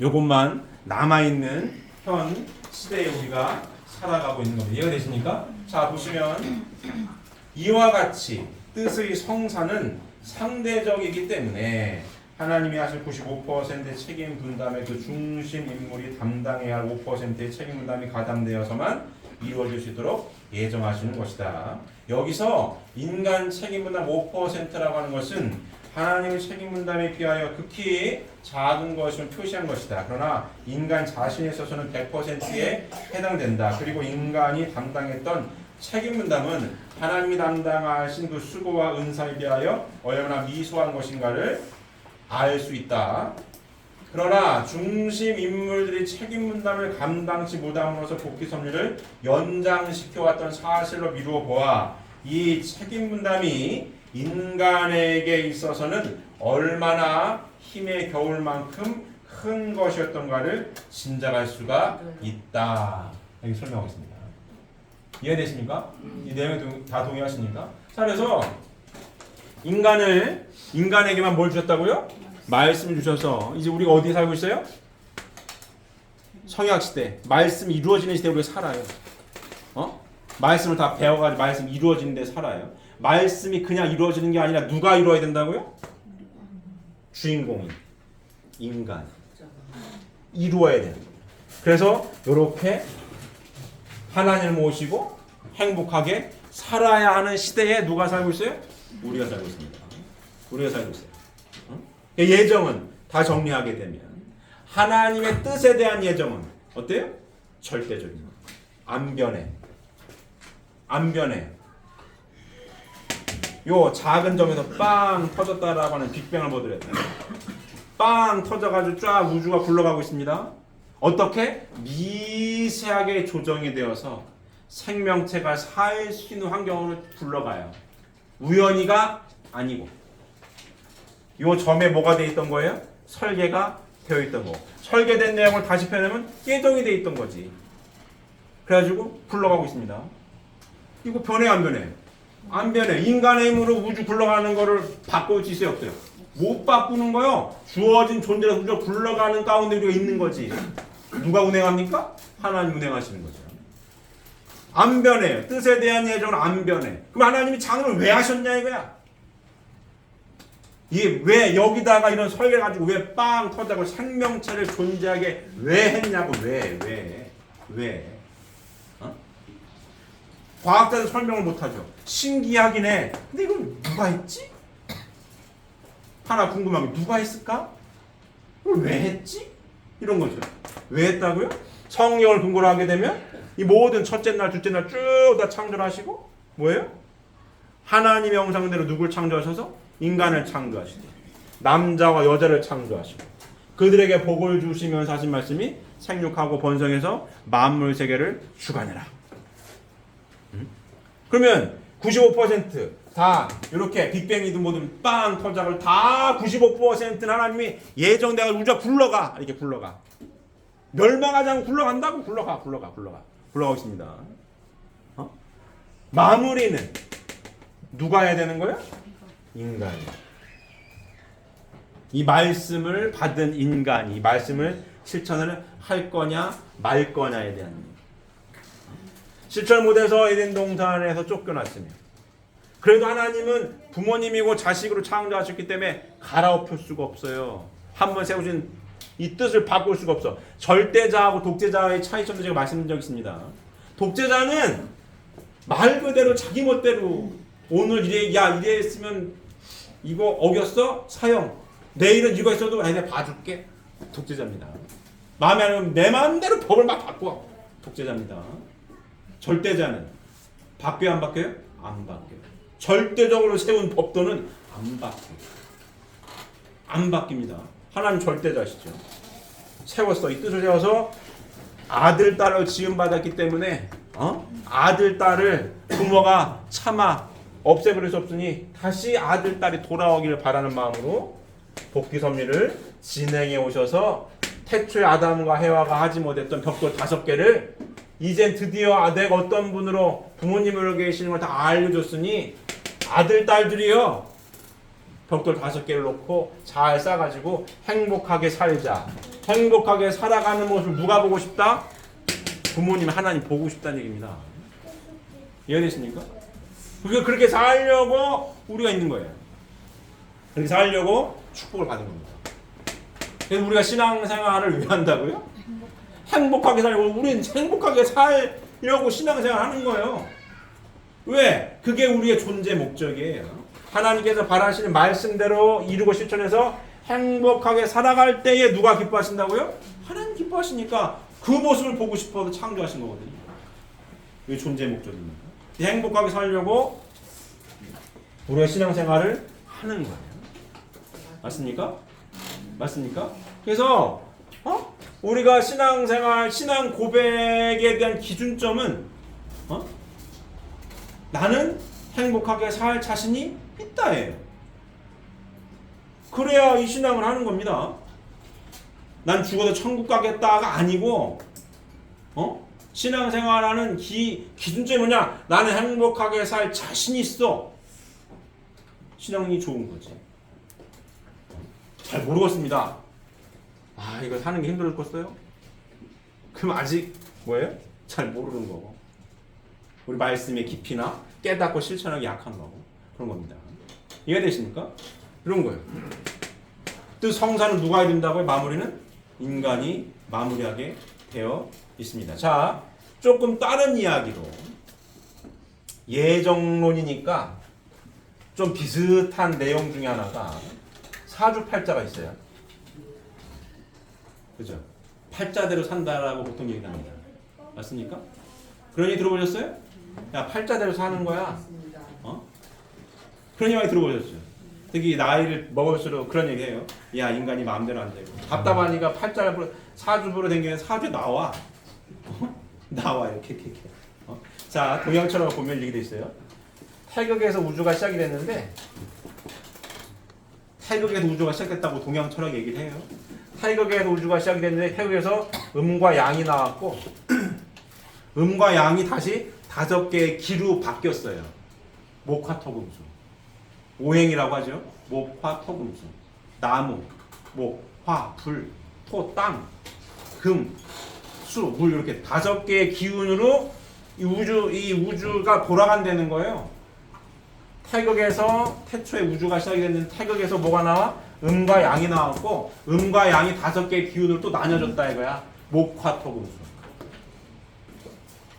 A: 요것만 남아있는 현 시대에 우리가 살아가고 있는 겁니다. 이해가 되십니까? 자, 보시면 이와 같이 뜻의 성사는 상대적이기 때문에 하나님이 하실 95%의 책임 분담의 그 중심 인물이 담당해야 할 5%의 책임 분담이 가담되어서만 이루어질 수 있도록 예정하시는 것이다. 여기서 인간 책임 분담 5%라고 하는 것은 하나님의 책임 분담에 비하여 극히 작은 것을 표시한 것이다. 그러나 인간 자신에 있어서는 100%에 해당된다. 그리고 인간이 담당했던 책임 분담은 하나님이 담당하신 그 수고와 은사에 비하여 얼마나 미소한 것인가를 알 수 있다. 그러나 중심 인물들이 책임 분담을 감당치 못함으로써 복귀 섭리를 연장시켜왔던 사실로 미루어 보아 이 책임 분담이 인간에게 있어서는 얼마나 힘에 겨울 만큼 큰 것이었던가를 짐작할 수가 있다. 여기 설명하겠습니다. 이해되십니까? 이 내용에 다 동의하십니까? 자, 그래서 인간에게만 뭘 주셨다고요? 말씀을 주셔서 이제 우리가 어디에 살고 있어요? 성약 시대. 말씀이 이루어지는 시대에 우리가 살아요. 말씀을 다 배워가지고 말씀이 이루어지는 데 살아요. 말씀이 그냥 이루어지는 게 아니라 누가 이루어야 된다고요? 주인공인 인간 이루어야 돼요. 그래서 이렇게 하나님을 모시고 행복하게 살아야 하는 시대에 누가 살고 있어요? 우리가 살고 있습니다. 우리가 살고 있어요. 예정은 다 정리하게 되면 하나님의 뜻에 대한 예정은 어때요? 절대적인 거. 안 변해. 안 변해. 요 작은 점에서 빵 터졌다라고 하는 빅뱅을 보더래요. 빵 터져가지고 쫙 우주가 굴러가고 있습니다. 어떻게? 미세하게 조정이 되어서 생명체가 살 수 있는 환경으로 굴러가요. 우연히가 아니고. 요 점에 뭐가 돼 있던 거예요? 설계가 되어 있던 거. 설계된 내용을 다시 펴내면 예정이 돼 있던 거지. 그래가지고 굴러가고 있습니다. 이거 변해 안 변해? 안 변해. 인간의 힘으로 우주 굴러가는 거를 바꿀 수 있어요 없어요? 못 바꾸는 거요. 주어진 존재가 우주 굴러가는 가운데 우리가 있는 거지. 누가 운행합니까? 하나님 운행하시는 거죠. 안 변해요. 뜻에 대한 예정은 안 변해. 그럼 하나님이 창조를 왜 하셨냐 이거야. 이게 왜 여기다가 이런 설계 가지고 왜 빵 터져고 생명체를 존재하게 왜 했냐고. 왜? 과학자는 설명을 못하죠. 신기하긴 해. 근데 이걸 누가 했지? 하나 궁금한 게 누가 했을까? 이걸 왜 했지? 이런 거죠. 왜 했다고요? 성령을 근거로 하게 되면 이 모든 첫째 날, 둘째 날 쭉 다 창조하시고 뭐예요? 하나님의 형상대로 누굴 창조하셔서? 인간을 창조하시고 남자와 여자를 창조하시고 그들에게 복을 주시면서 하신 말씀이 생육하고 번성해서 만물 세계를 주관해라. 그러면 95%다 이렇게 빅뱅이든 뭐든 빵 터작을 다 95%는 하나님이 예정되어 우주가 굴러가. 이렇게 굴러가. 멸망하지 않고 굴러간다고? 굴러가고 있습니다. 마무리는 누가 해야 되는 거예요? 인간이. 이 말씀을 받은 인간이 말씀을 실천을 할 거냐 말 거냐에 대한 실천 못해서 에덴 동산에서 쫓겨났으며 그래도 하나님은 부모님이고 자식으로 창조하셨기 때문에 갈아엎을 수가 없어요. 한번 세우신 이 뜻을 바꿀 수가 없어. 절대자하고 독재자의 차이점도 제가 말씀드린 적이 있습니다. 독재자는 말 그대로 자기 멋대로 오늘 이래 했으면 이거 어겼어? 사형. 내일은 이거 했어도 내가 봐줄게. 독재자입니다. 마음에 안 들면 내 마음대로 법을 막 바꿔. 독재자입니다. 절대자는 바뀌어요 안 바뀌어요? 안 바뀌어요. 절대적으로 세운 법도는 안 바뀌어요. 안 바뀝니다. 하나님 절대자시죠. 세웠어. 이 뜻을 세워서 아들 딸을 지음받았기 때문에 아들 딸을 부모가 차마 없애버릴 수 없으니 다시 아들 딸이 돌아오기를 바라는 마음으로 복귀 섭리를 진행해 오셔서 태초에 아담과 해와가 하지 못했던 벽돌 5개를 이젠 드디어 내가 어떤 분으로 부모님으로 계시는 걸 다 알려줬으니 아들 딸들이요 벽돌 5개를 놓고 잘 싸가지고 행복하게 살자. 행복하게 살아가는 모습을 누가 보고 싶다? 부모님 하나님 보고 싶다는 얘기입니다. 이해되십니까? 그렇게 살려고 우리가 있는 거예요. 그렇게 살려고 축복을 받은 겁니다. 그래서 우리가 신앙생활을 왜 한다고요? 행복하게 살려고. 우리는 행복하게 살려고 신앙생활 하는 거예요. 왜? 그게 우리의 존재 목적이에요. 하나님께서 바라시는 말씀대로 이루고 실천해서 행복하게 살아갈 때에 누가 기뻐하신다고요? 하나님 기뻐하시니까 그 모습을 보고 싶어서 창조하신 거거든요. 이게 존재 목적입니다. 행복하게 살려고 우리가 신앙생활을 하는 거예요. 맞습니까? 맞습니까? 그래서 우리가 신앙생활, 신앙 고백에 대한 기준점은 나는 행복하게 살 자신이
B: 있다예요. 그래야 이 신앙을 하는 겁니다. 난 죽어도 천국 가겠다가 아니고, 신앙생활하는 기준점이 뭐냐? 나는 행복하게 살 자신 있어. 신앙이 좋은 거지. 잘 모르겠습니다. 아, 이거 사는 게 힘들었겠어요? 그럼 아직 뭐예요? 잘 모르는 거고. 우리 말씀의 깊이나 깨닫고 실천하기 약한 거고. 그런 겁니다. 이해되십니까? 이런 거예요. 또 성사는 누가 해야 된다고요? 마무리는? 인간이 마무리하게 되어 있습니다. 자, 조금 다른 이야기로 예정론이니까 좀 비슷한 내용 중에 하나가 사주팔자가 있어요. 그죠? 팔자대로 산다라고 보통 얘기합니다. 맞습니까? 그런 얘기 들어보셨어요? 야, 팔자대로 사는 거야. 그런 얘기 들어보셨죠? 특히 나이를 먹을수록 그런 얘기해요. 야, 인간이 마음대로 안 되고 답답하니까 팔자를 사주보러 다니면 사주 나와. 나와 이렇게. 자, 동양처럼 보면 이렇게 돼 있어요. 태극에서 우주가 시작이 됐는데 태극에서 우주가 시작됐다고 동양 철학 얘기를 해요. 태극에서 우주가 시작이 됐는데 태극에서 음과 양이 나왔고 음과 양이 다시 5개의 기로 바뀌었어요. 목화토금수. 오행이라고 하죠. 목화토금수. 나무, 목, 화, 불, 토, 땅, 금, 수, 물 이렇게 5개의 기운으로 이 우주가 돌아간다는 거예요. 태극에서 태초에 우주가 시작이 됐는데 태극에서 뭐가 나와? 음과 양이 나왔고 음과 양이 5개의 기운으로 또 나뉘어졌다 이거야. 목화토금수.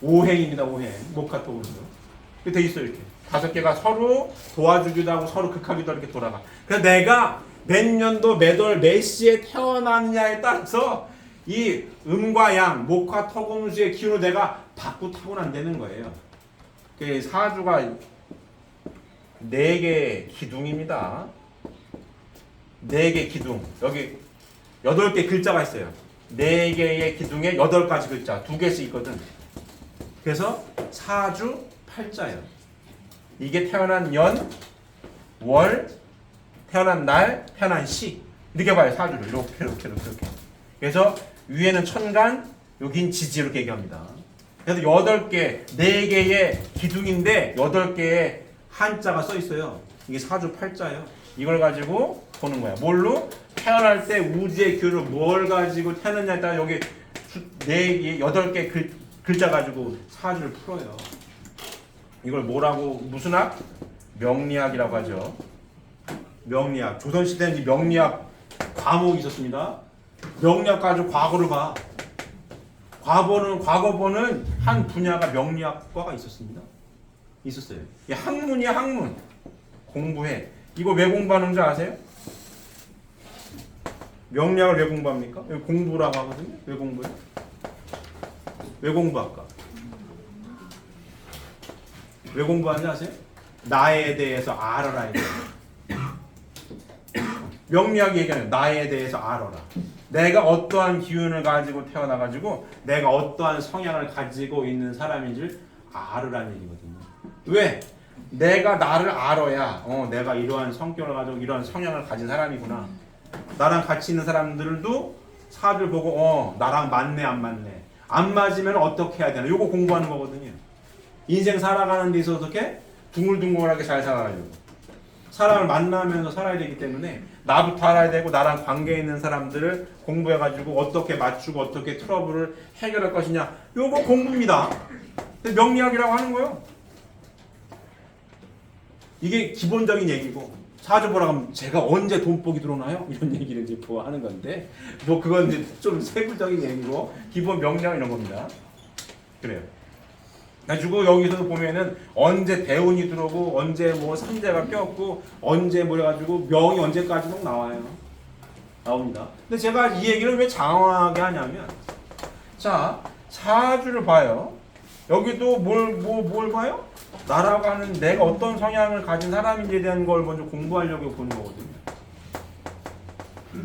B: 오행입니다. 오행. 목화토금수. 이렇게 돼 있어요. 이렇게 5개가 서로 도와주기도 하고 서로 극하기도 하고 이렇게 돌아가. 그래서 내가 몇 년도 몇 월 몇 시에 태어났냐에 따라서 이 음과 양, 목화토금수의 기운을 내가 받고 타고난다는 거예요. 그 사주가 4개 기둥입니다. 4개 기둥. 여기 8개 글자가 있어요. 4개의 기둥에 8가지 글자. 2개씩 있거든. 그래서 사주 팔자예요. 이게 태어난 년, 월, 태어난 날, 태어난 시. 이렇게 봐요. 사주를. 이렇게. 그래서 위에는 천간, 여긴 지지 이렇게 얘기합니다. 그래서 8개, 4개의 기둥인데 8개의 한자가 써 있어요. 이게 사주 팔자예요. 이걸 가지고 보는 거야. 뭘로? 태어날 때 우주의 기운을 뭘 가지고 태어났냐에 따라 여기 4개, 8개 글자 가지고 사주를 풀어요. 이걸 뭐라고, 무슨 학? 명리학이라고 하죠. 명리학. 조선시대는 이 명리학 과목이 있었습니다. 명리학 가지고 과거를 봐. 과거 보는 한 분야가 명리학과가 있었습니다. 있었어요. 이 학문이야, 학문. 공부해. 이거 왜 공부하는 줄 아세요? 명리학을 왜 공부합니까? 여기 공부라고 하거든요. 왜 공부해? 왜 공부할까? 왜 공부하는지 아세요? 나에 대해서 알아라 이거. 명리학이 얘기하는 나에 대해서 알아라. 내가 어떠한 기운을 가지고 태어나가지고 내가 어떠한 성향을 가지고 있는 사람인지를 알으라는 얘기거든요. 왜? 내가 나를 알아야 내가 이러한 성격을 가지고 이러한 성향을 가진 사람이구나. 나랑 같이 있는 사람들도 사주를 보고 나랑 맞네 안 맞네. 안 맞으면 어떻게 해야 되나. 요거 공부하는 거거든요. 인생 살아가는 데 있어서 어떻게? 둥글둥글하게 잘 살아가려고. 사람을 만나면서 살아야 되기 때문에 나부터 알아야 되고 나랑 관계 있는 사람들을 공부해가지고 어떻게 맞추고 어떻게 트러블을 해결할 것이냐. 요거 공부입니다. 명리학이라고 하는 거예요. 이게 기본적인 얘기고 사주 보라 하면 제가 언제 돈복이 들어오나요? 이런 얘기를 이제 하는 건데 뭐 그건 이제 좀 세부적인 얘기고 기본 명량 이런 겁니다. 그래요. 가지고 여기서도 보면은 언제 대운이 들어오고 언제 뭐 삼재가 꼈고 언제 뭐 해가지고 명이 언제까지도 나와요. 나옵니다. 근데 제가 이 얘기를 왜 장황하게 하냐면 자 사주를 봐요. 여기도 뭘 봐요? 나라고 하는 내가 어떤 성향을 가진 사람인지에 대한 걸 먼저 공부하려고 보는 거거든요.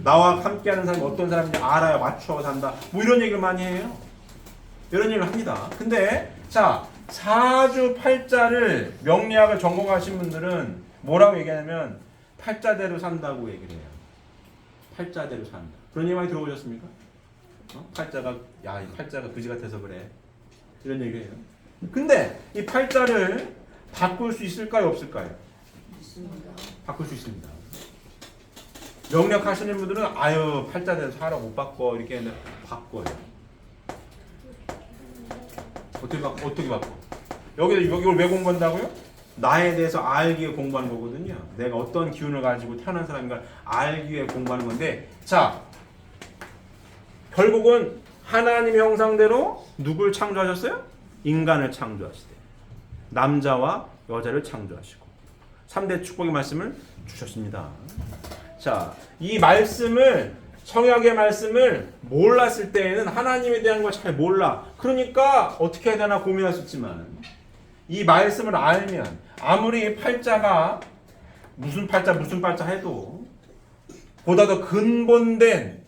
B: 나와 함께하는 사람이 어떤 사람인지 알아야 맞춰 산다. 뭐 이런 얘기를 많이 해요. 이런 얘기를 합니다. 근데 자 사주 팔자를 명리학을 전공하신 분들은 뭐라고 얘기하냐면 팔자대로 산다고 얘기를 해요. 팔자대로 산다. 그런 얘기 많이 들어보셨습니까? 팔자가 이 팔자가 그지 같아서 그래. 이런 얘기예요. 근데 이 팔자를 바꿀 수 있을까요, 없을까요?
C: 있습니다.
B: 바꿀 수 있습니다. 영력하시는 분들은 아유 팔자대로 살아 못 바꿔 이렇게 바꿔요. 어떻게 바꿔? 이걸 왜 공부한다고요? 나에 대해서 알기 위해 공부하는 거거든요. 내가 어떤 기운을 가지고 태어난 사람인가 알기 위해 공부하는 건데, 자, 결국은 하나님의 형상대로 누굴 창조하셨어요? 인간을 창조하시대. 남자와 여자를 창조하시고 3대 축복의 말씀을 주셨습니다. 자, 이 말씀을 성역의 말씀을 몰랐을 때에는 하나님에 대한 걸 잘 몰라. 그러니까 어떻게 해야 되나 고민할 수 있지만 이 말씀을 알면 아무리 팔자가 무슨 팔자 해도 보다 더 근본된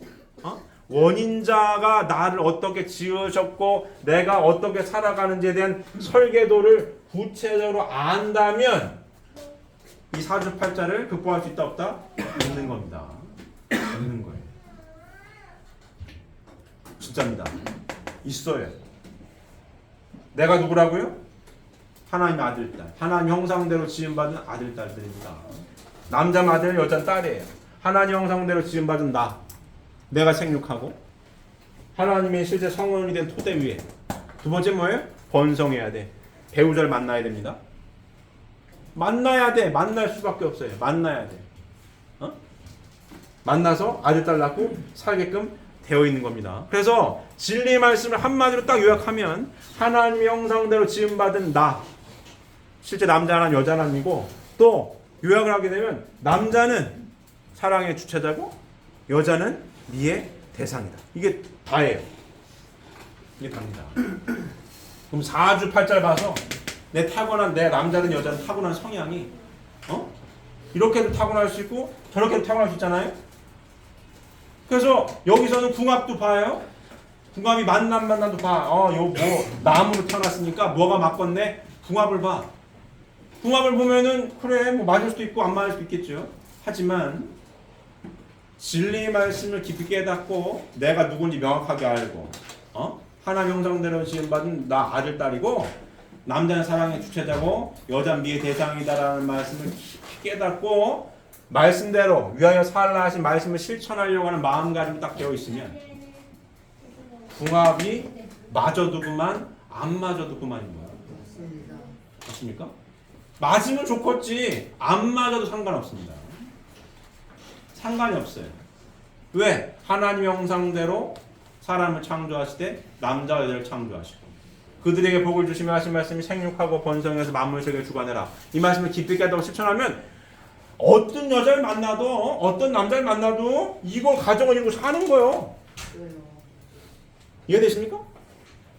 B: 원인자가 나를 어떻게 지으셨고 내가 어떻게 살아가는지에 대한 설계도를 구체적으로 안다면 이 사주팔자를 극복할 수 있다 없다? 있는 겁니다. 있는 거예요. 진짜입니다. 있어요. 내가 누구라고요? 하나님의 아들, 딸. 하나님 형상대로 지음받은 아들, 딸들입니다. 남자 아들, 여자 딸이에요. 하나님 형상대로 지음받은 나. 내가 생육하고 하나님의 실제 성원이 된 토대 위에. 두 번째 뭐예요? 번성해야 돼. 배우자를 만나야 됩니다. 만나야 돼. 만날 수밖에 없어요. 만나야 돼. 만나서 아들, 딸 낳고 살게끔 되어 있는 겁니다. 그래서 진리의 말씀을 한마디로 딱 요약하면 하나님의 형상대로 지음받은 나. 실제 남자 하나님, 여자 하나님이고 또 요약을 하게 되면 남자는 사랑의 주체자고 여자는 미의 대상이다. 이게 다예요. 이게 답니다. 그럼 사주팔자를 봐서 내 남자든 여자든 타고난 성향이 이렇게도 타고날 수 있고 저렇게도 타고날 수 있잖아요. 그래서 여기서는 궁합도 봐요. 궁합이 만남도 봐. 나무로 태어났으니까 뭐가 맞겠네. 궁합을 봐. 궁합을 보면은 그래 뭐 맞을 수도 있고 안 맞을 수도 있겠죠. 하지만 진리의 말씀을 깊이 깨닫고 내가 누군지 명확하게 알고 하나님 형상대로 지음받은 나 아들 딸이고 남자는 사랑의 주체자고 여자는 미의 대상이다라는 말씀을 깊이 깨닫고 말씀대로 위하여 살라 하신 말씀을 실천하려고 하는 마음가짐이 딱 되어 있으면 궁합이 맞아도 그만 안 맞아도 그만인 거야. 맞습니까? 맞으면 좋겠지 안 맞아도 상관없습니다. 상관이 없어요. 왜? 하나님의 형상대로 사람을 창조하시되 남자와 여자를 창조하시고 그들에게 복을 주시며 하신 말씀이 생육하고 번성해서 만물 세계를 주관해라. 이 말씀을 깊이 깨닫고 실천하면 어떤 여자를 만나도 어떤 남자를 만나도 이걸 가정을 이루고 사는 거예요. 이해되십니까?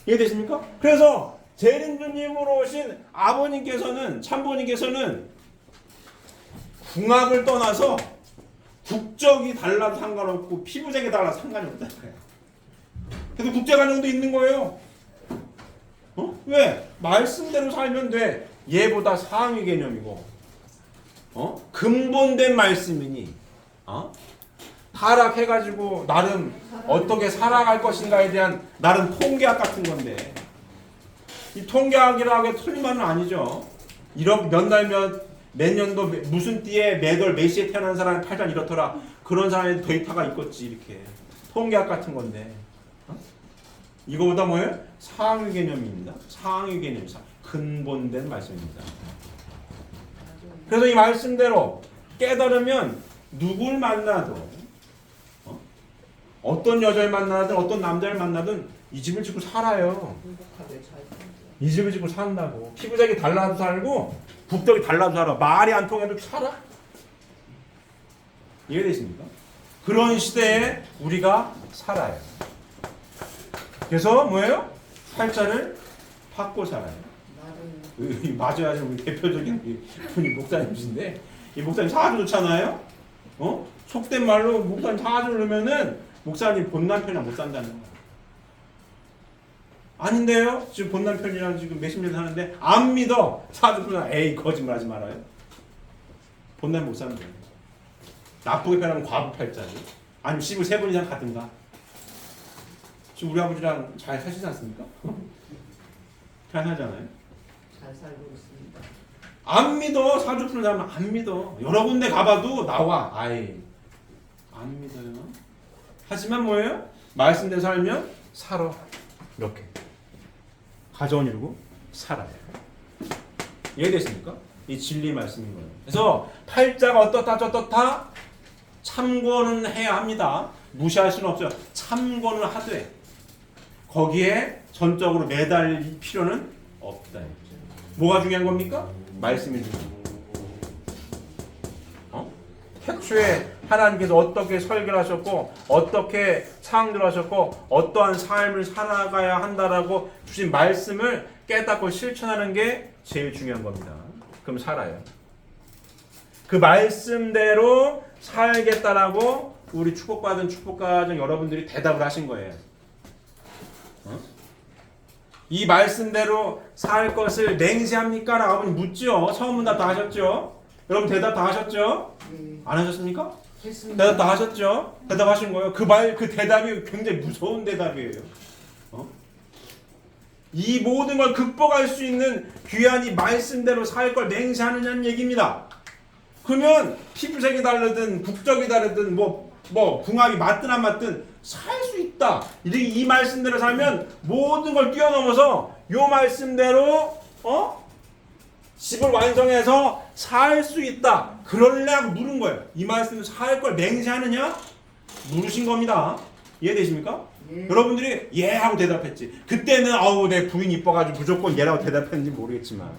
B: 이해되십니까? 그래서 재림주님으로 오신 아버님께서는 참부님께서는 궁합을 떠나서 국적이 달라도 상관없고 피부색이 달라도 상관이 없다는 거예요. 그래서 국제관용도 있는 거예요. 왜? 말씀대로 살면 돼. 얘보다 상위 개념이고 근본된 말씀이니 타락해가지고 나름 어떻게 살아갈 것인가에 대한 나름 통계학 같은 건데 이 통계학이라고 해도 틀린 말은 아니죠. 이런 몇 날 몇 년도 무슨 띠에 몇 월 몇 시에 태어난 사람이 팔자 이렇더라. 그런 사람의 데이터가 있겠지. 이렇게 통계학 같은 건데 이거보다 뭐예요? 상위 개념입니다. 상위 개념, 근본된 말씀입니다. 그래서 이 말씀대로 깨달으면 누굴 만나도 어떤 여자를 만나든 어떤 남자를 만나든 이 집을 짓고 살아요. 이 집을 짓고 산다고. 피부색이 달라도 살고 국적이 달라도 살아. 말이 안 통해도 살아. 이해되십니까? 그런 시대에 우리가 살아요. 그래서 뭐예요? 팔자를 바꿔 살아요. 맞아야 하는 우리 대표적인 분이 목사님이신데 이 목사님 사주 좋잖아요. 속된 말로 목사님 사주를 넣으면은 목사님 본 남편이랑 못 산다는 거예요. 아닌데요? 지금 본 남편이랑 지금 몇십 년 사는데 안 믿어. 사주꾼아 에이 거짓말하지 말아요. 돈 내면 못 산대. 나쁘게 표현하면 과부팔자지. 아니면 씹을 3번 이상 가든가. 지금 우리 아버지랑 잘 사시지 않습니까? 잘 살잖아요.
C: 잘 살고 있습니다.
B: 안 믿어. 사주 푸는 사람은 안 믿어. 여러 군데 가봐도 나와. 아이 안 믿어요. 하지만 뭐예요? 말씀대로 살면 살아. 이렇게 가져온 이루고 살아요. 이해되십니까? 이 진리 말씀인 거예요. 그래서 팔자가 어떻다 저떻다 참고는 해야 합니다. 무시할 수는 없어요. 참고는 하되 거기에 전적으로 매달릴 필요는 없다. 뭐가 중요한 겁니까? 말씀이 중요한 거예요. 태초에 하나님께서 어떻게 설계를 하셨고 어떻게 창조를 하셨고 어떠한 삶을 살아가야 한다라고 주신 말씀을 깨닫고 실천하는 게 제일 중요한 겁니다. 그럼 살아요. 그 말씀대로 살겠다라고 우리 축복받은 축복가정 여러분들이 대답을 하신 거예요. 이 말씀대로 살 것을 맹세합니까? 라고 아버님 묻죠. 처음 문답 다 하셨죠? 여러분 대답 다 하셨죠?
C: 네.
B: 안 하셨습니까?
C: 했습니다.
B: 대답 다 하셨죠? 대답하신 거예요. 그 대답이 굉장히 무서운 대답이에요. 이 모든 걸 극복할 수 있는 귀한 이 말씀대로 살 걸 맹세하느냐는 얘기입니다. 그러면 피부색이 다르든 국적이 다르든 뭐 궁합이 맞든 안 맞든 살 수 있다. 이 말씀대로 살면 모든 걸 뛰어넘어서 요 말씀대로 집을 완성해서 살 수 있다. 그럴래고 물은 거예요. 이 말씀 살 걸 맹세하느냐? 물으신 겁니다. 이해되십니까?
C: 예.
B: 여러분들이 예 하고 대답했지. 그때는 아우 내 부인 이뻐가지고 무조건 예라고 대답했는지 모르겠지만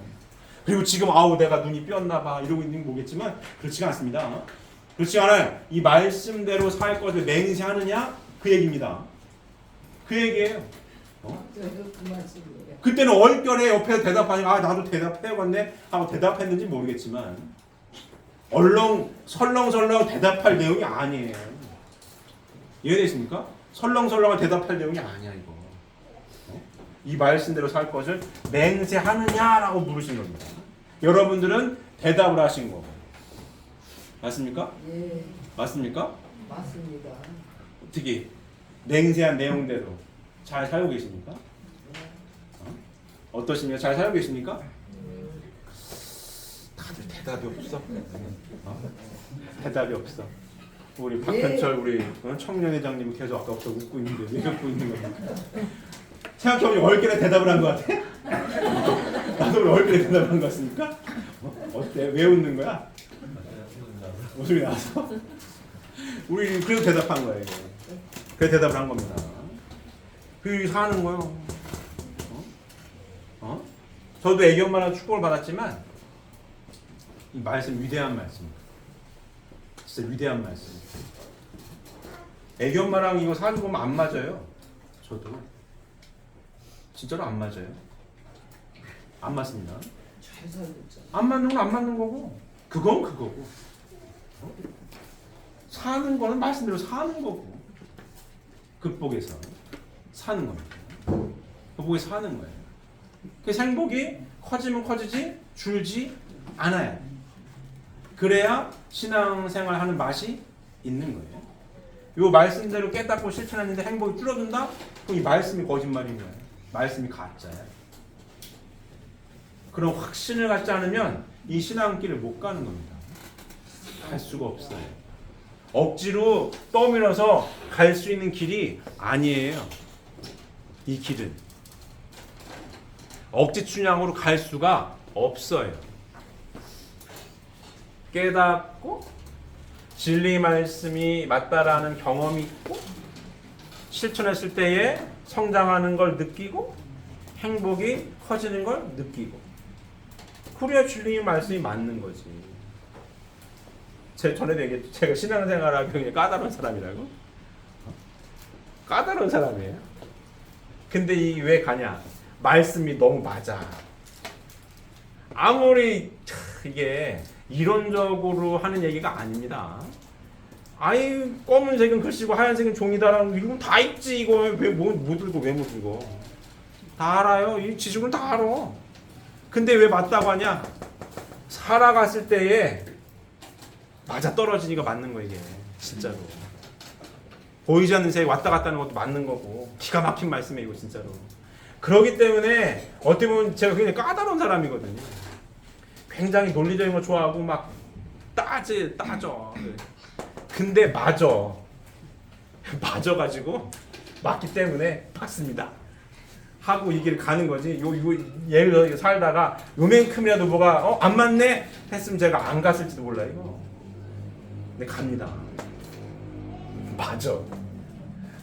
B: 그리고 지금 아우 내가 눈이 삐었나 봐 이러고 있는지 모르겠지만 그렇지가 않습니다. 그렇지 않아요. 이 말씀대로 살 것을 맹세하느냐? 그 얘기입니다. 그 얘기예요.
C: 저도 그 말씀이에요.
B: 그때는 얼결에 옆에서 대답하니까 아 나도 대답해야겠네 하고 대답했는지 모르겠지만 설렁설렁 대답할 내용이 아니에요. 이해되십니까? 설렁설렁 대답할 내용이 아니야 이거. 이 말씀대로 살 것을 맹세하느냐라고 물으신 겁니다. 여러분들은 대답을 하신 거고. 맞습니까?
C: 예,
B: 맞습니까?
C: 맞습니다.
B: 어떻게 맹세한 내용대로 잘 살고 계십니까? 어떠십니까? 잘 살고 계십니까? 다들 대답이 없어. 대답이 없어. 우리 박현철 우리 청년회장님 계속 아까부터 웃고 있는데 왜 웃고 있는 겁니까? 생각해보니 얼결에 대답을 한 것 같아? 나도 우리 얼결에 대답을 한 것 같습니까? 어때? 왜 웃는 거야? 웃음이 나와서? 우리 그래도 대답한 거예요. 그래서 대답을 한 겁니다. 그 사는 거요. 저도 애기 엄마랑 축복을 받았지만 이 말씀 위대한 말씀. 진짜 위대한 말씀. 애기 엄마랑 이거 사는 거 보면 안 맞아요. 저도 진짜로 안 맞아요. 안 맞습니다.
C: 잘 살고 있잖아.
B: 안 맞는 건 안 맞는 거고 그건 그거고 사는 거는 말씀대로 사는 거고 극복해서 사는 겁니다. 극복해서 사는 거예요. 그래서 행복이 커지면 커지지 줄지 않아요. 그래야 신앙생활 하는 맛이 있는 거예요. 이 말씀대로 깨닫고 실천했는데 행복이 줄어든다? 그럼 이 말씀이 거짓말인 거예요. 말씀이 가짜야. 그런 확신을 갖지 않으면 이 신앙길을 못 가는 겁니다. 갈 수가 없어요. 억지로 떠밀어서 갈 수 있는 길이 아니에요. 이 길은 억지 춘향으로 갈 수가 없어요. 깨닫고 진리 말씀이 맞다라는 경험이 있고 실천했을 때에 성장하는 걸 느끼고 행복이 커지는 걸 느끼고 그래야 진리 말씀이 맞는 거지. 제가 전에도 얘기했죠. 제가 신앙생활하기 굉장히 까다로운 사람이라고. 까다로운 사람이에요. 근데 이 왜 가냐? 말씀이 너무 맞아. 아무리 이게 이론적으로 하는 얘기가 아닙니다. 아이 검은색은 글씨고 하얀색은 종이다라는 이거 다 있지. 이거 왜못 읽고 왜 못 읽어? 다 알아요. 이 지식은 다 알아. 근데 왜 맞다고 하냐? 살아갔을 때에 맞아 떨어지니까 맞는 거 이게 진짜로. 보이지 않는 새에 왔다 갔다 하는 것도 맞는 거고 기가 막힌 말씀이에요 이거 진짜로. 그러기 때문에 어떻게 보면 제가 굉장히 까다로운 사람이거든요. 굉장히 논리적인 거 좋아하고 막 따져. 근데 맞아가지고 맞기 때문에 맞습니다. 하고 이 길을 가는 거지. 요 예를 들어 살다가 요만큼이라도 뭐가 안 맞네 했으면 제가 안 갔을지도 몰라요. 이거. 근데 갑니다. 맞아.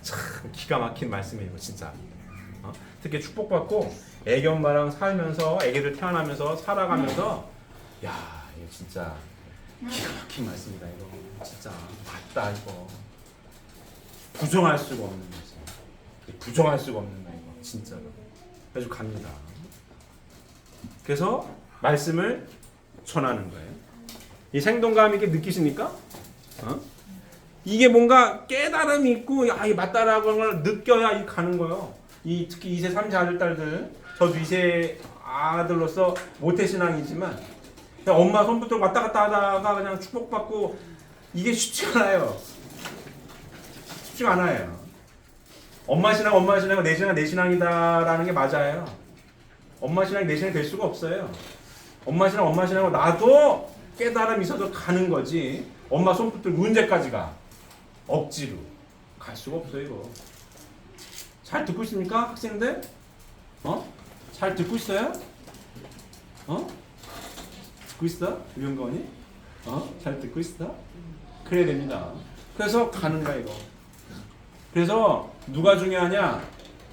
B: 참 기가 막힌 말씀이에요, 진짜. 특히 축복받고 애기 엄마랑 살면서 애기들 태어나면서 살아가면서 야 이거 진짜 기가 막힌 말씀이다 이거. 진짜 맞다 이거. 부정할 수가 없는 거지. 부정할 수가 없는 거 이거 진짜로. 그래서 갑니다. 그래서 말씀을 전하는 거예요. 이 생동감 있게 느끼십니까? 이게 뭔가 깨달음이 있고 야 이게 맞다라고 하는 걸 느껴야 이 가는 거예요. 이 특히 2세 3세 아들 딸들 저도 2세 아들로서 모태신앙이지만 그냥 엄마 손붙들고 왔다 갔다 하다가 그냥 축복받고 이게 쉽지가 않아요. 쉽지가 않아요. 엄마 신앙 내 신앙 내 신앙이다라는 게 맞아요. 엄마 신앙이 내 신앙이 될 수가 없어요. 엄마 신앙으로 나도 깨달음이 있어서 가는 거지. 엄마 손붙들고 언제까지 가? 억지로 갈 수가 없어요 이거. 잘 듣고 있습니까 학생들? 잘 듣고 있어요? 듣고 있어? 우리 영건이? 잘 듣고 있어? 그래야 됩니다. 그래서 가는 거야 이거. 그래서 누가 중요하냐?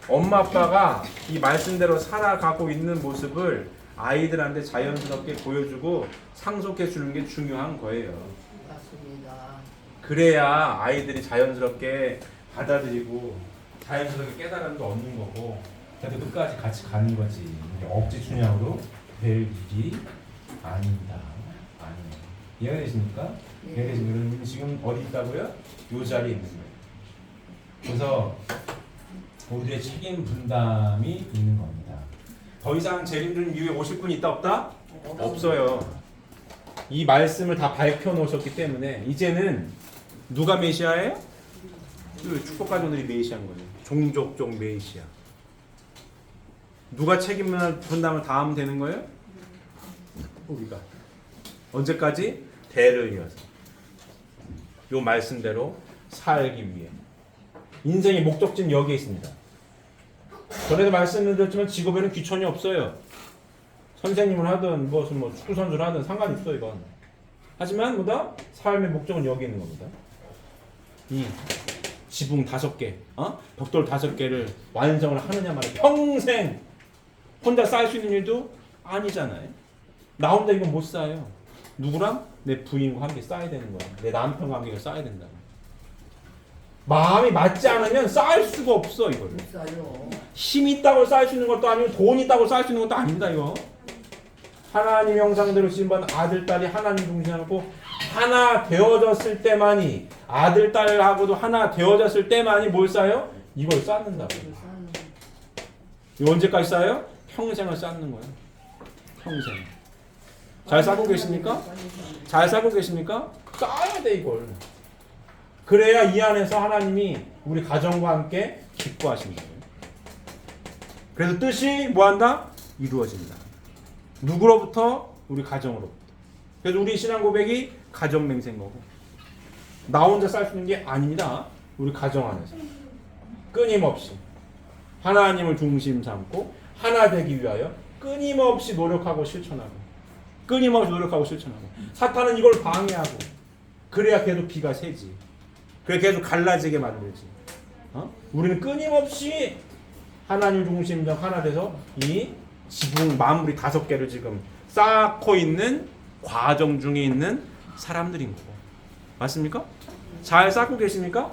B: 엄마 아빠가 이 말씀대로 살아가고 있는 모습을 아이들한테 자연스럽게 보여주고 상속해 주는 게 중요한 거예요.
C: 맞습니다.
B: 그래야 아이들이 자연스럽게 받아들이고 자연스럽게 깨달음도 얻는 거고
A: 그래도 끝까지 같이 가는 거지. 이게 억지 춘향으로 될 일이 아닙니다. 아니에요. 이해가 되십니까?
C: 네.
A: 이해가 되시면 지금 어디 있다고요? 요 자리에 있는 거예요. 그래서 우리의 책임 분담이 있는 겁니다.
B: 더 이상 재림주는 이후에 오실 분이 있다 없다? 없어요. 이 말씀을 다 밝혀 놓으셨기 때문에 이제는 누가 메시아예요? 그 축복가족들이 메시아인 거예요. 종족종 메시아. 누가 책임을 분담을 다 하면 되는 거예요? 우리가. 언제까지? 대를 이어서. 요 말씀대로 살기 위해. 인생의 목적지는 여기에 있습니다. 전에도 말씀을 드렸지만 직업에는 귀천이 없어요. 선생님을 하든 무슨 뭐 축구 선수를 하든 상관이 없어 이건. 하지만 뭐다? 삶의 목적은 여기 있는 겁니다. 이 지붕 5개, 벽돌 5개를 완성을 하느냐 말이야. 평생 혼자 쌓을 수 있는 일도 아니잖아요. 나 혼자 이건 못 쌓아요. 누구랑? 내 부인과 함께 쌓아야 되는 거야. 내 남편과 함께 쌓아야 된다. 마음이 맞지 않으면 쌓을 수가 없어 이걸.
C: 못 사요.
B: 힘이 있다고 쌓을 수 있는 것도 아니고 돈이 있다고 쌓을 수 있는 것도 아닙니다 이거. 하나님 형상대로 지음받은 아들 딸이 하나님 중심하고 하나 되어졌을 때만이 아들 딸하고도 하나 되어졌을 때만이 뭘 쌓아요? 이걸 쌓는다고. 이거 언제까지 쌓아요? 평생을 쌓는 거예요. 평생. 잘 쌓고 계십니까? 잘 쌓고 계십니까? 쌓아야 돼 이걸. 그래야 이 안에서 하나님이 우리 가정과 함께 기뻐하신다. 그래서 뜻이 뭐한다? 이루어진다. 누구로부터? 우리 가정으로부터. 그래서 우리 신앙 고백이 가정 맹세인 거고 나 혼자 쌀 수 있는 게 아닙니다. 우리 가정 안에서 끊임없이 하나님을 중심 삼고 하나 되기 위하여 끊임없이 노력하고 실천하고 사탄은 이걸 방해하고 그래야 계속 비가 새지. 그래 계속 갈라지게 만들지. 우리는 끊임없이 하나님 중심적 하나 돼서 이 지붕 마무리 5개를 지금 쌓고 있는 과정 중에 있는 사람들인 거고. 맞습니까? 잘 쌓고 계십니까?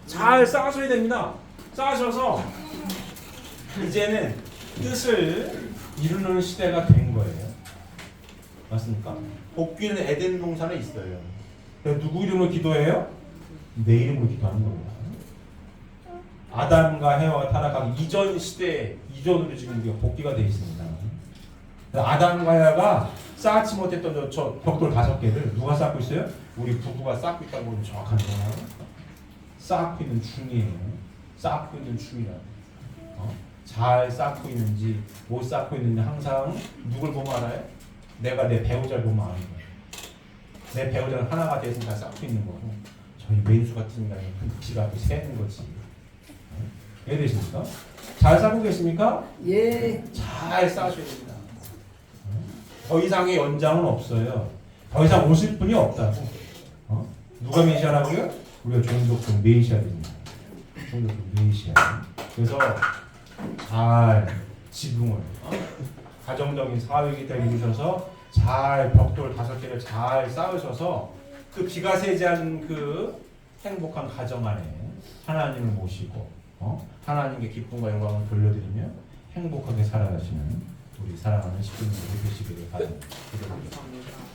B: 잘 쌓으셔야 됩니다. 쌓으셔서 이제는 뜻을
A: 이루는 시대가 된 거예요. 맞습니까?
B: 복귀는 에덴 동산에 있어요.
A: 그래서 누구 이름으로 기도해요? 내 이름으로 기도하는 겁니다. 아담과 해와가 타락하기 이전 시대 이전으로 지금 우리가 복귀가 되어 있습니다. 아담과 해와가 쌓지 못했던 저 벽돌 5개를 누가 쌓고 있어요? 우리 부부가 쌓고 있다고 보면 정확한 거야. 쌓고 있는 중이에요. 쌓고 있는 중이라. 잘 쌓고 있는지 못 쌓고 있는지 항상 누굴 보면 알아요? 내가 내 배우자를 보면 아는 거예요. 내 배우자는 하나가 돼서 다 쌓고 있는 거고 저희 왼수 같은 인간이 흠치라고 세는 거지. 이해되십니까? 잘 쌓고 계십니까?
C: 예.
A: 잘 쌓으셔야 됩니다. 더 이상의 연장은 없어요. 더 이상 오실 분이 없다고. 누가 메시아라고요? 우리가 종족적 메시아 됩니다. 종족적 메시아. 그래서 잘 지붕을 가정적인 사회이기 때문에 이루셔서 잘 벽돌 5개를 잘 쌓으셔서 그 비가 새지 않은 그 행복한 가정 안에 하나님을 모시고 하나님께 기쁨과 영광을 돌려드리며 행복하게 살아가시는 우리 사랑하는 시민들이 되시기를 바랍니다. 기도드립니다.
C: 감사합니다.